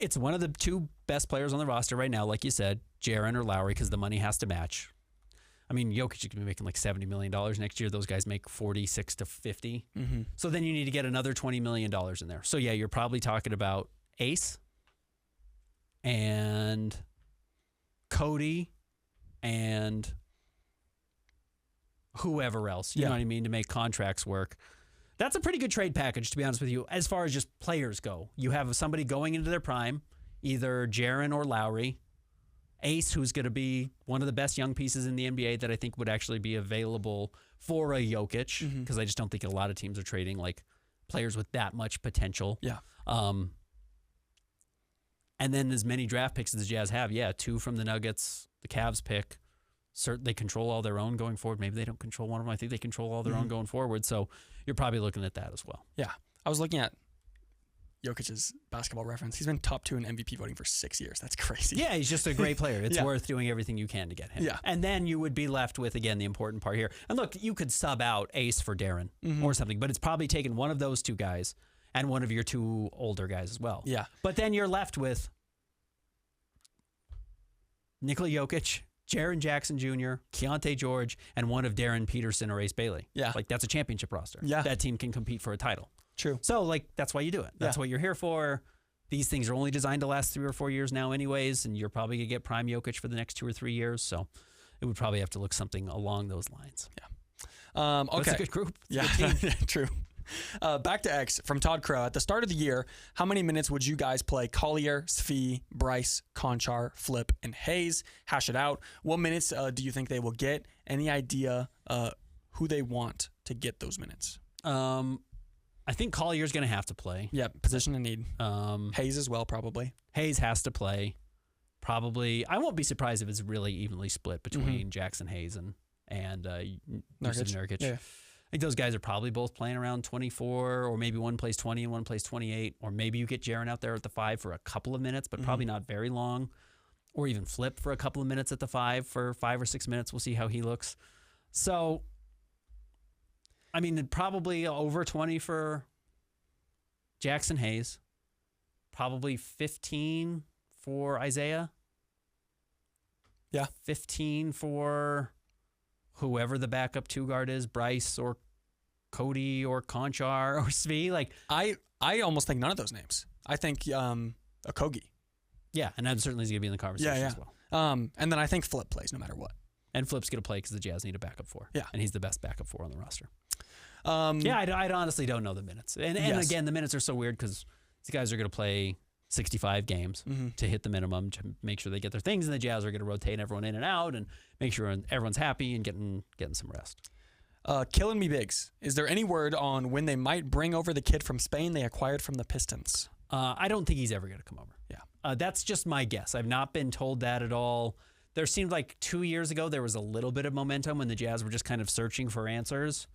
Speaker 1: It's one of the 2 best players on the roster right now, like you said, Jaren or Lowry, because the money has to match. I mean, Jokic is going to be making like $70 million next year. Those guys make 46 to 50. So then you need to get another $20 million in there. So yeah, you're probably talking about Ace and Cody and whoever else, you know what I mean, to make contracts work. That's a pretty good trade package, to be honest with you, as far as just players go. You have somebody going into their prime, either Jaren or Lowry. Ace, who's going to be one of the best young pieces in the NBA that I think would actually be available for a Jokic, because I just don't think a lot of teams are trading like players with that much potential.
Speaker 2: Yeah.
Speaker 1: And then as many draft picks as the Jazz have, 2 from the Nuggets, the Cavs pick. They control all their own going forward. Maybe they don't control one of them. I think they control all their own going forward. So you're probably looking at that as well.
Speaker 2: Yeah. I was looking at Jokic's basketball reference. He's been top 2 in MVP voting for 6 years. That's crazy.
Speaker 1: Yeah, he's just a great player. It's worth doing everything you can to get him.
Speaker 2: Yeah.
Speaker 1: And then you would be left with, again, the important part here. And look, you could sub out Ace for Darren or something, but it's probably taken one of those 2 guys and one of your 2 older guys as well.
Speaker 2: Yeah.
Speaker 1: But then you're left with Nikola Jokic, Jaren Jackson Jr., Keontae George, and one of Darren Peterson or Ace Bailey.
Speaker 2: Yeah.
Speaker 1: Like, that's a championship roster.
Speaker 2: Yeah.
Speaker 1: That team can compete for a title.
Speaker 2: True.
Speaker 1: So, like, that's why you do it. That's what you're here for. These things are only designed to last 3 or 4 years now anyways, and you're probably going to get prime Jokic for the next 2 or 3 years. So it would probably have to look something along those lines.
Speaker 2: Yeah. Okay.
Speaker 1: That's a good group.
Speaker 2: It's a good team. True. Back to X from Todd Crow. At the start of the year, how many minutes would you guys play Collier, Svi, Bryce, Conchar, Flip, and Hayes? Hash it out. What minutes do you think they will get? Any idea who they want to get those minutes?
Speaker 1: I think Collier's going to have to play.
Speaker 2: Yeah, position of need. Hayes as well, probably.
Speaker 1: Hayes has to play. Probably. I won't be surprised if it's really evenly split between Jackson Hayes and Nurkic.
Speaker 2: Yeah.
Speaker 1: I think those guys are probably both playing around 24, or maybe one plays 20 and one plays 28, or maybe you get Jaren out there at the 5 for a couple of minutes, but probably not very long. or even flip for a couple of minutes at the 5 for 5 or 6 minutes. We'll see how he looks. So, I mean, probably over 20 for Jackson Hayes. Probably 15 for Isaiah.
Speaker 2: Yeah.
Speaker 1: 15 for whoever the backup 2 guard is, Bryce or Cody or Conchar or Svi. Like
Speaker 2: I almost think none of those names. I think Okogie.
Speaker 1: Yeah, and that certainly is going to be in the conversation as well.
Speaker 2: And then I think Flip plays no matter what.
Speaker 1: And Flip's going to play because the Jazz need a backup 4.
Speaker 2: Yeah.
Speaker 1: And he's the best backup 4 on the roster. I honestly don't know the minutes. And again, the minutes are so weird because these guys are going to play 65 games to hit the minimum to make sure they get their things, and the Jazz are going to rotate everyone in and out and make sure everyone's happy and getting some rest.
Speaker 2: Killing me bigs. Is there any word on when they might bring over the kid from Spain they acquired from the Pistons?
Speaker 1: I don't think he's ever going to come over.
Speaker 2: Yeah.
Speaker 1: That's just my guess. I've not been told that at all. There seemed like 2 years ago there was a little bit of momentum when the Jazz were just kind of searching for answers.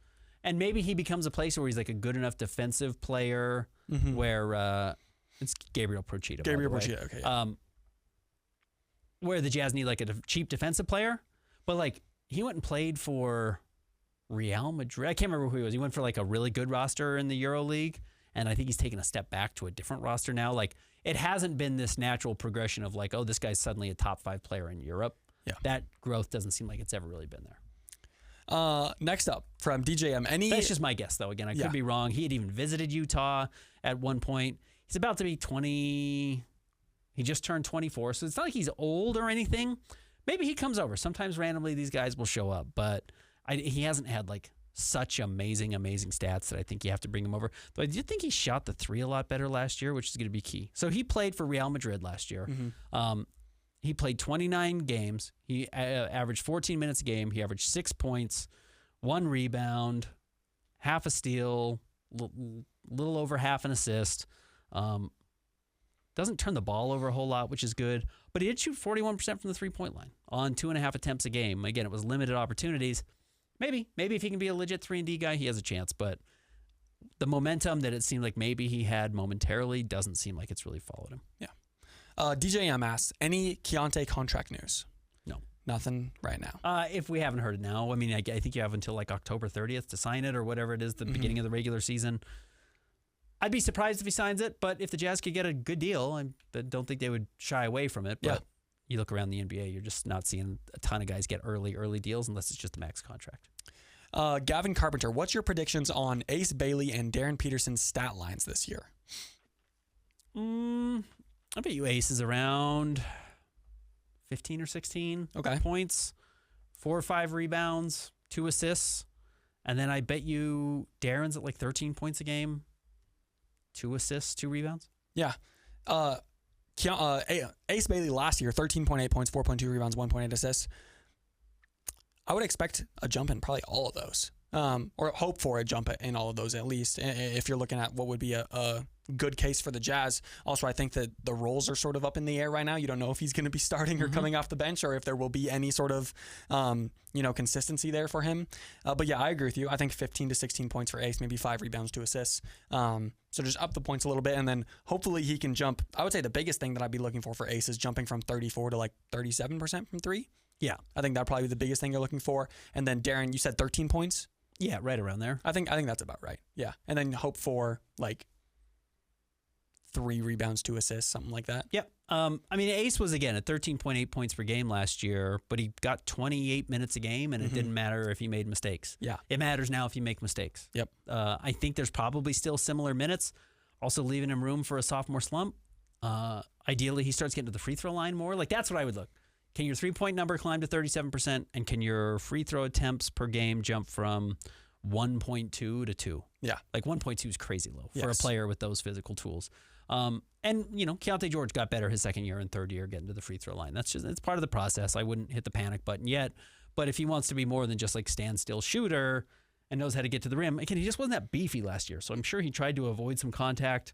Speaker 1: And maybe he becomes a place where he's like a good enough defensive player where it's Gabriel Procida.
Speaker 2: Okay. Yeah.
Speaker 1: Where the Jazz need like a cheap defensive player. But like he went and played for Real Madrid. I can't remember who he was. He went for like a really good roster in the EuroLeague. And I think he's taken a step back to a different roster now. Like it hasn't been this natural progression of like, oh, this guy's suddenly a top 5 player in Europe.
Speaker 2: Yeah.
Speaker 1: That growth doesn't seem like it's ever really been there.
Speaker 2: Next up from DJM.
Speaker 1: That's just my guess, though. Again, I could be wrong. He had even visited Utah at one point. He's about to be 20. He just turned 24, so it's not like he's old or anything. Maybe he comes over. Sometimes randomly these guys will show up, but he hasn't had like such amazing stats that I think you have to bring him over. But I do think he shot the 3 a lot better last year, which is going to be key. So he played for Real Madrid last year. He played 29 games. He averaged 14 minutes a game. He averaged 6 points, 1 rebound, half a steal, little over half an assist. Doesn't turn the ball over a whole lot, which is good. But he did shoot 41% from the 3-point line on 2.5 attempts a game. Again, it was limited opportunities. Maybe if he can be a legit 3-and-D guy, he has a chance. But the momentum that it seemed like maybe he had momentarily doesn't seem like it's really followed him.
Speaker 2: Yeah. DJM asks, any Keontae contract news?
Speaker 1: No.
Speaker 2: Nothing right now.
Speaker 1: If we haven't heard it now, I mean, I think you have until like October 30th to sign it or whatever it is, the beginning of the regular season. I'd be surprised if he signs it, but if the Jazz could get a good deal, I don't think they would shy away from it. But you look around the NBA, you're just not seeing a ton of guys get early deals unless it's just a max contract.
Speaker 2: Gavin Carpenter, what's your predictions on Ace Bailey and Darren Peterson's stat lines this year?
Speaker 1: I bet you Ace is around 15 or 16 points, 4 or 5 rebounds, 2 assists. And then I bet you Darren's at like 13 points a game, 2 assists, 2 rebounds.
Speaker 2: Yeah. Ace Bailey last year, 13.8 points, 4.2 rebounds, 1.8 assists. I would expect a jump in probably all of those, or hope for a jump in all of those at least, if you're looking at what would be a good case for the Jazz. Also, I think that the roles are sort of up in the air right now. You don't know if he's going to be starting or coming off the bench, or if there will be any sort of consistency there for him. But yeah, I agree with you. I think 15 to 16 points for Ace, maybe 5 rebounds, 2 assists. So just up the points a little bit, and then hopefully he can jump. I would say the biggest thing that I'd be looking for Ace is jumping from 34 to like 37% from 3. Yeah, I think that'd probably be the biggest thing you're looking for. And then Darren, you said 13 points?
Speaker 1: Yeah, right around there.
Speaker 2: I think that's about right. Yeah. And then hope for like 3 rebounds, 2 assists, something like that.
Speaker 1: Yep. I mean, Ace was, again, at 13.8 points per game last year, but he got 28 minutes a game, and it didn't matter if he made mistakes.
Speaker 2: Yeah.
Speaker 1: It matters now if you make mistakes.
Speaker 2: Yep.
Speaker 1: I think there's probably still similar minutes, also leaving him room for a sophomore slump. Ideally, he starts getting to the free throw line more. Like, that's what I would look. Can your 3-point number climb to 37%, and can your free throw attempts per game jump from 1.2 to 2?
Speaker 2: Yeah.
Speaker 1: Like 1.2 is crazy low for a player with those physical tools. And, Keontae George got better his second year and third year getting to the free throw line. It's part of the process. I wouldn't hit the panic button yet. But if he wants to be more than just like standstill shooter and knows how to get to the rim, again, he just wasn't that beefy last year. So I'm sure he tried to avoid some contact,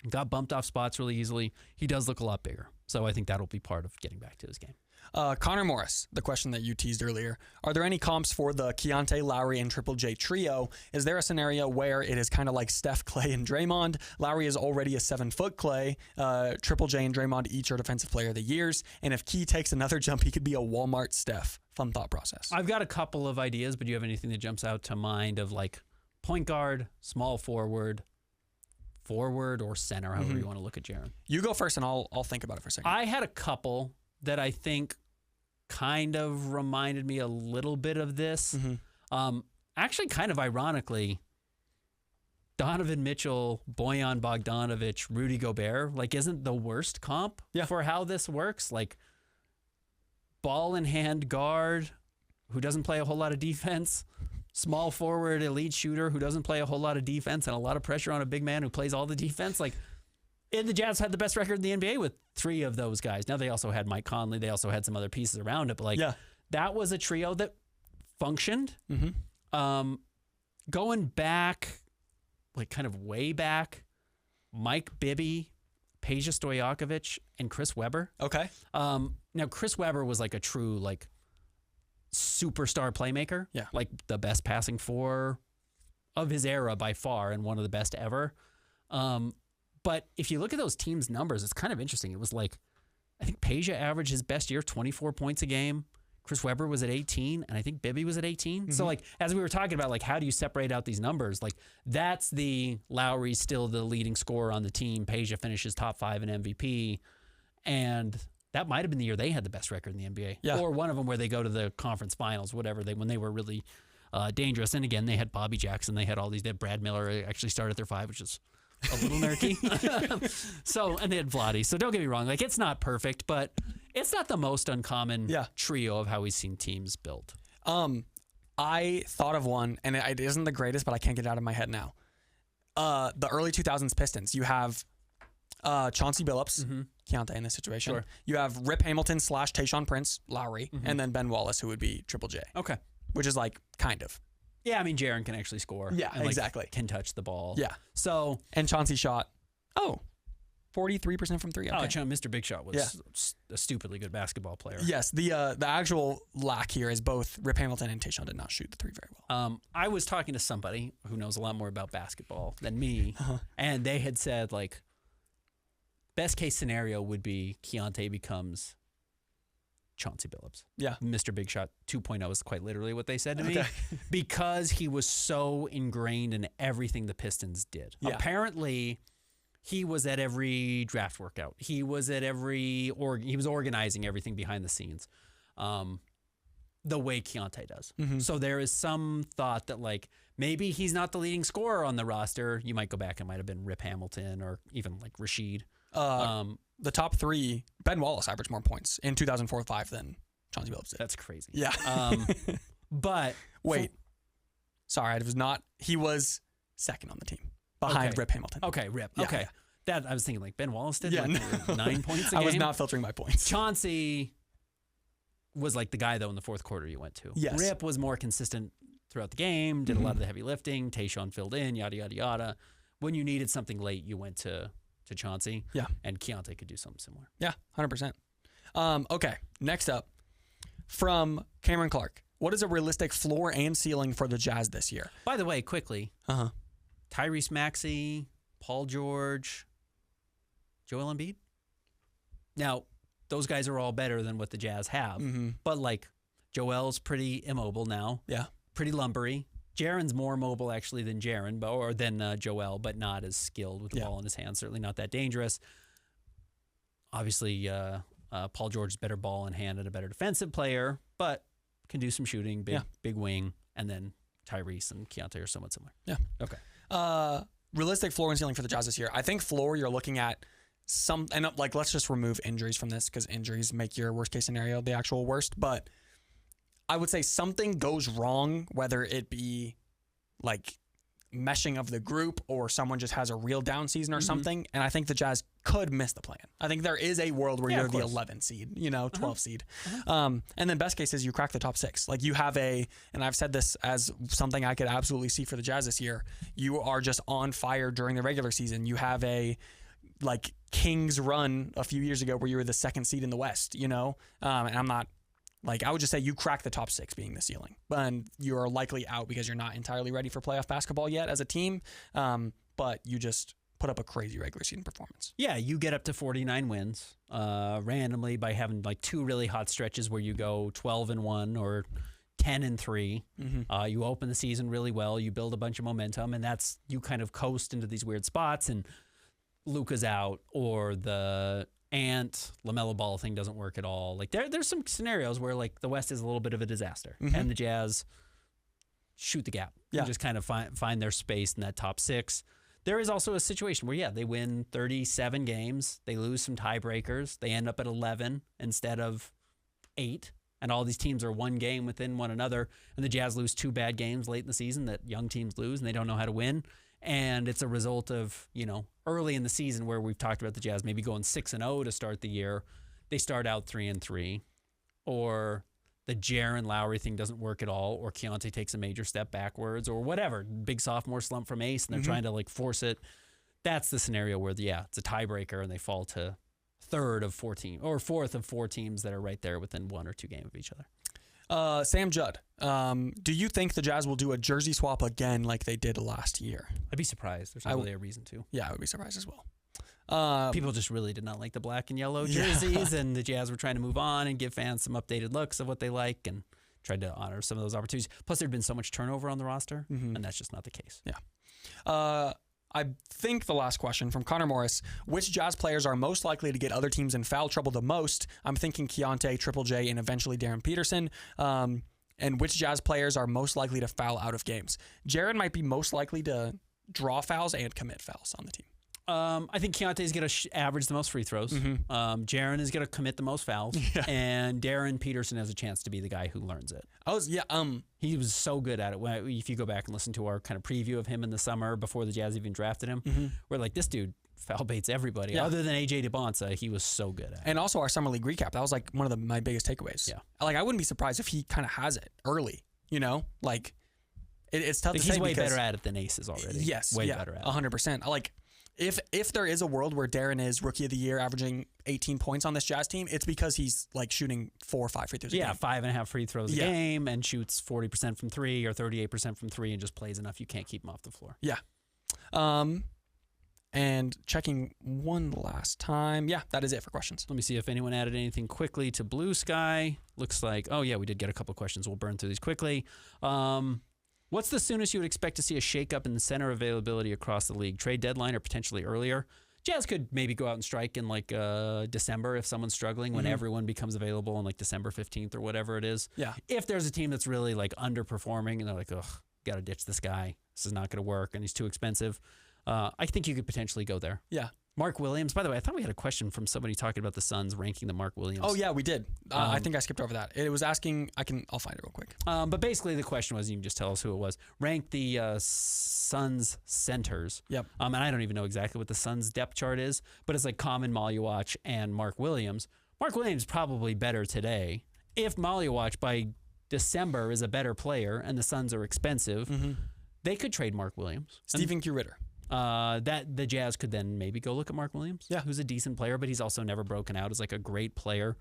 Speaker 1: got bumped off spots really easily. He does look a lot bigger. So I think that'll be part of getting back to his game.
Speaker 2: Connor Morris, the question that you teased earlier. Are there any comps for the Keontae, Lowry, and Triple J trio? Is there a scenario where it is kind of like Steph, Clay, and Draymond? Lowry is already a 7-foot Clay. Triple J and Draymond each are Defensive Player of the Years. And if Key takes another jump, he could be a Walmart Steph. Fun thought process.
Speaker 1: I've got a couple of ideas, but do you have anything that jumps out to mind of like point guard, small forward or center, however you want to look at Jaren?
Speaker 2: You go first, and I'll think about it for a second.
Speaker 1: I had a couple that I think kind of reminded me a little bit of this. Actually, kind of ironically, Donovan Mitchell, Bojan Bogdanovic, Rudy Gobert, like, isn't the worst comp for how this works. Like, ball in hand guard who doesn't play a whole lot of defense, small forward, elite shooter who doesn't play a whole lot of defense, and a lot of pressure on a big man who plays all the defense. Like, and the Jazz had the best record in the NBA with 3 of those guys. Now, they also had Mike Conley. They also had some other pieces around it. But, like, that was a trio that functioned. Going back, like, kind of way back, Mike Bibby, Peja Stojakovic, and Chris Webber.
Speaker 2: Okay.
Speaker 1: Now, Chris Webber was, like, a true, like, superstar playmaker.
Speaker 2: Yeah.
Speaker 1: Like, the best passing four of his era by far, and one of the best ever. But if you look at those teams' numbers, it's kind of interesting. It was like, I think Peja averaged his best year 24 points a game. Chris Webber was at 18, and I think Bibby was at 18. So, like, as we were talking about, like, how do you separate out these numbers? Like, that's the Lowry's still the leading scorer on the team. Peja finishes top 5 in MVP, and that might have been the year they had the best record in the NBA.
Speaker 2: Yeah.
Speaker 1: Or one of them where they go to the conference finals, whatever, when they were really dangerous. And again, they had Bobby Jackson. They had all these. They had Brad Miller actually started their 5, which is a little nerky. And they had Vlade. So don't get me wrong. Like, it's not perfect, but it's not the most uncommon trio of how we've seen teams built.
Speaker 2: I thought of one, and it isn't the greatest, but I can't get it out of my head now. The early 2000s Pistons. You have Chauncey Billups, Keontae in this situation.
Speaker 1: Sure.
Speaker 2: You have Rip Hamilton / Tayshaun Prince, Lowry, and then Ben Wallace, who would be Triple J.
Speaker 1: Okay.
Speaker 2: Which is like, kind of.
Speaker 1: Yeah, I mean, Jaren can actually score.
Speaker 2: Yeah,
Speaker 1: and, like,
Speaker 2: exactly.
Speaker 1: Can touch the ball.
Speaker 2: Yeah.
Speaker 1: So.
Speaker 2: And Chauncey shot, 43% from 3. Okay.
Speaker 1: Mr. Big Shot was a stupidly good basketball player.
Speaker 2: Yes, the actual lack here is both Rip Hamilton and Tayshaun did not shoot the 3 very well.
Speaker 1: I was talking to somebody who knows a lot more about basketball than me, and they had said, like, best case scenario would be Keontae becomes Chauncey Billups.
Speaker 2: Yeah.
Speaker 1: Mr. Big Shot 2.0 is quite literally what they said to me, because he was so ingrained in everything the Pistons did. Yeah. Apparently, he was at every draft workout. He was at he was organizing everything behind the scenes, the way Keontae does. So there is some thought that, like, maybe he's not the leading scorer on the roster. You might go back and might have been Rip Hamilton or even like Rashid.
Speaker 2: The top 3, Ben Wallace averaged more points in 2004-05 than Chauncey Billups did.
Speaker 1: That's crazy.
Speaker 2: Yeah.
Speaker 1: But
Speaker 2: wait, sorry, it was not. He was second on the team behind Rip Hamilton.
Speaker 1: Okay, Rip.
Speaker 2: Yeah,
Speaker 1: okay.
Speaker 2: yeah.
Speaker 1: That I was thinking, like, Ben Wallace did 9 points a game.
Speaker 2: I was not filtering my points.
Speaker 1: Chauncey was like the guy, though, in the fourth quarter you went to.
Speaker 2: Yes.
Speaker 1: Rip was more consistent throughout the game, did a lot of the heavy lifting. Tayshaun filled in, yada, yada, yada. When you needed something late, you went to Chauncey.
Speaker 2: Yeah.
Speaker 1: And Keontae could do something similar.
Speaker 2: Yeah, 100%. Okay, next up, from Cameron Clark. What is a realistic floor and ceiling for the Jazz this year?
Speaker 1: By the way, quickly, Tyrese Maxey, Paul George, Joel Embiid. Now, those guys are all better than what the Jazz have. But, like, Joel's pretty immobile now.
Speaker 2: Yeah.
Speaker 1: Pretty lumbery. Jaren's more mobile, actually, than Joel, but not as skilled with the ball in his hands. Certainly not that dangerous. Obviously, Paul George is better ball in hand and a better defensive player, but can do some shooting, big wing, and then Tyrese and Keontae are somewhat similar.
Speaker 2: Yeah.
Speaker 1: Okay.
Speaker 2: Realistic floor and ceiling for the Jazz this year. I think floor, you're looking at let's just remove injuries from this, because injuries make your worst case scenario the actual worst. But I would say something goes wrong, whether it be like meshing of the group or someone just has a real down season or something. And I think the Jazz could miss the plan. I think there is a world where you're the 11 seed, 12 seed. And then best case is you crack the top 6. Like, you have and I've said this as something I could absolutely see for the Jazz this year. You are just on fire during the regular season. You have a like Kings run a few years ago where you were the second seed in the West, and I'm not like, I would just say you crack the top 6 being the ceiling, and you are likely out because you're not entirely ready for playoff basketball yet as a team. But you just put up a crazy regular season performance.
Speaker 1: Yeah, you get up to 49 wins randomly by having like 2 really hot stretches where you go 12-1 or 10-3. You open the season really well. You build a bunch of momentum, and that's you kind of coast into these weird spots. And Luka's out, or the LaMelo Ball thing doesn't work at all. Like there's some scenarios where like the West is a little bit of a disaster, and the Jazz shoot the gap.
Speaker 2: Yeah,
Speaker 1: and just kind of find their space in that top 6. There is also a situation where, they win 37 games. They lose some tiebreakers. They end up at 11 instead of 8. And all these teams are 1 game within one another. And the Jazz lose 2 bad games late in the season that young teams lose, and they don't know how to win. And it's a result of, early in the season where we've talked about the Jazz maybe going 6-0 to start the year. They start out 3-3. Or the Jaren Lowry thing doesn't work at all, or Keontae takes a major step backwards, or whatever. Big sophomore slump from Ace, and they're trying to like force it. That's the scenario where, it's a tiebreaker, and they fall to 3rd of 4 teams, or 4th of 4 teams that are right there within 1 or 2 games of each other.
Speaker 2: Sam Judd, do you think the Jazz will do a jersey swap again like they did last year?
Speaker 1: I'd be surprised. There's not really a reason to.
Speaker 2: Yeah, I would be surprised as well.
Speaker 1: People just really did not like the black and yellow jerseys, and the Jazz were trying to move on and give fans some updated looks of what they like, and tried to honor some of those opportunities. Plus, there'd been so much turnover on the roster, and that's just not the case.
Speaker 2: Yeah. I think the last question from Connor Morris: which Jazz players are most likely to get other teams in foul trouble the most? I'm thinking Keontae, Triple J, and eventually Darren Peterson. And which Jazz players are most likely to foul out of games? Jaren might be most likely to draw fouls and commit fouls on the team.
Speaker 1: I think Keontae is going to average the most free throws. Jaren is going to commit the most fouls, and Darren Peterson has a chance to be the guy who learns it. He was so good at it. If you go back and listen to our kind of preview of him in the summer before the Jazz even drafted him, we're like, this dude foul baits everybody. Yeah. Other than AJ DeBonsa, he was so good at it.
Speaker 2: And also our summer league recap, that was like one of my biggest takeaways. Yeah, like I wouldn't be surprised if he kind of has it early. Like it's tough to say.
Speaker 1: He's way better at it than Ace is already.
Speaker 2: Yes,
Speaker 1: way better at it.
Speaker 2: 100%. Like. If there is a world where Darren is Rookie of the Year averaging 18 points on this Jazz team, it's because he's like shooting 4 or 5 free throws a game.
Speaker 1: 5.5 free throws a game, and shoots 40% from 3 or 38% from 3 and just plays enough you can't keep him off the floor.
Speaker 2: Yeah. And checking one last time. Yeah, that is it for questions.
Speaker 1: Let me see if anyone added anything quickly to Blue Sky. Looks like, we did get a couple questions. We'll burn through these quickly. What's the soonest you would expect to see a shakeup in the center availability across the league? Trade deadline or potentially earlier? Jazz could maybe go out and strike in like December if someone's struggling, when everyone becomes available on like December 15th or whatever it is.
Speaker 2: Yeah.
Speaker 1: If there's a team that's really like underperforming and they're like, got to ditch this guy. This is not going to work and he's too expensive. I think you could potentially go there.
Speaker 2: Yeah.
Speaker 1: Mark Williams. By the way, I thought we had a question from somebody talking about the Suns ranking the Mark Williams.
Speaker 2: Oh yeah, we did. I think I skipped over that. It was asking. I'll find it real quick.
Speaker 1: But basically, the question was, you can just tell us who it was. Rank the Suns centers.
Speaker 2: Yep.
Speaker 1: And I don't even know exactly what the Suns depth chart is, but it's like Common, Maluach, and Mark Williams. Mark Williams probably better today. If Maluach by December is a better player and the Suns are expensive, they could trade Mark Williams.
Speaker 2: Stephen Q. Ritter.
Speaker 1: That the Jazz could then maybe go look at Mark Williams, who's a decent player, but he's also never broken out as like a great player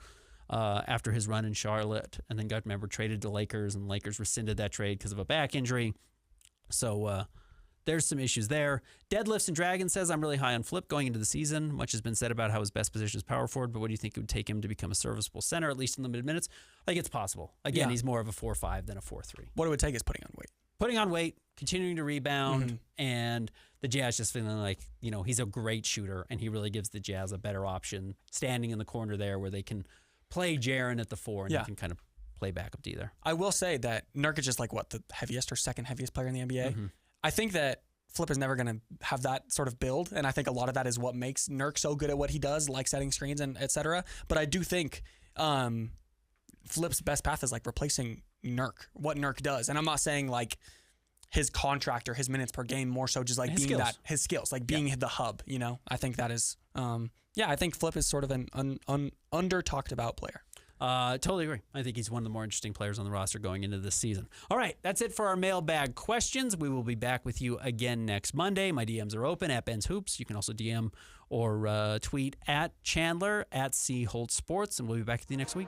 Speaker 1: after his run in Charlotte, and then got traded to Lakers, and Lakers rescinded that trade because of a back injury. So there's some issues there. Deadlifts and Dragon says, I'm really high on Flip going into the season. Much has been said about how his best position is power forward, but what do you think it would take him to become a serviceable center, at least in limited minutes? Like, it's possible. Again, he's more of a 4-5 than a 4-3.
Speaker 2: What it would take is putting on weight.
Speaker 1: Putting on weight, continuing to rebound, and the Jazz just feeling like, he's a great shooter, and he really gives the Jazz a better option standing in the corner there where they can play Jaren at the 4 and he can kind of play back up to either.
Speaker 2: I will say that Nurkic is like, the heaviest or second heaviest player in the NBA? I think that Flip is never going to have that sort of build, and I think a lot of that is what makes Nurk so good at what he does, like setting screens and et cetera. But I do think Flip's best path is like replacing Nurk, what Nurk does. And I'm not saying like his contract or his minutes per game, more so just like
Speaker 1: his
Speaker 2: being
Speaker 1: skills.
Speaker 2: his skills, like being the hub, I think that is, I think Flip is sort of an under talked about player.
Speaker 1: Totally agree. I think he's one of the more interesting players on the roster going into this season. All right, that's it for our mailbag questions. We will be back with you again next Monday. My DMs are open at Ben's Hoops. You can also DM or tweet at Chandler at C Holt Sports, and we'll be back with you next week.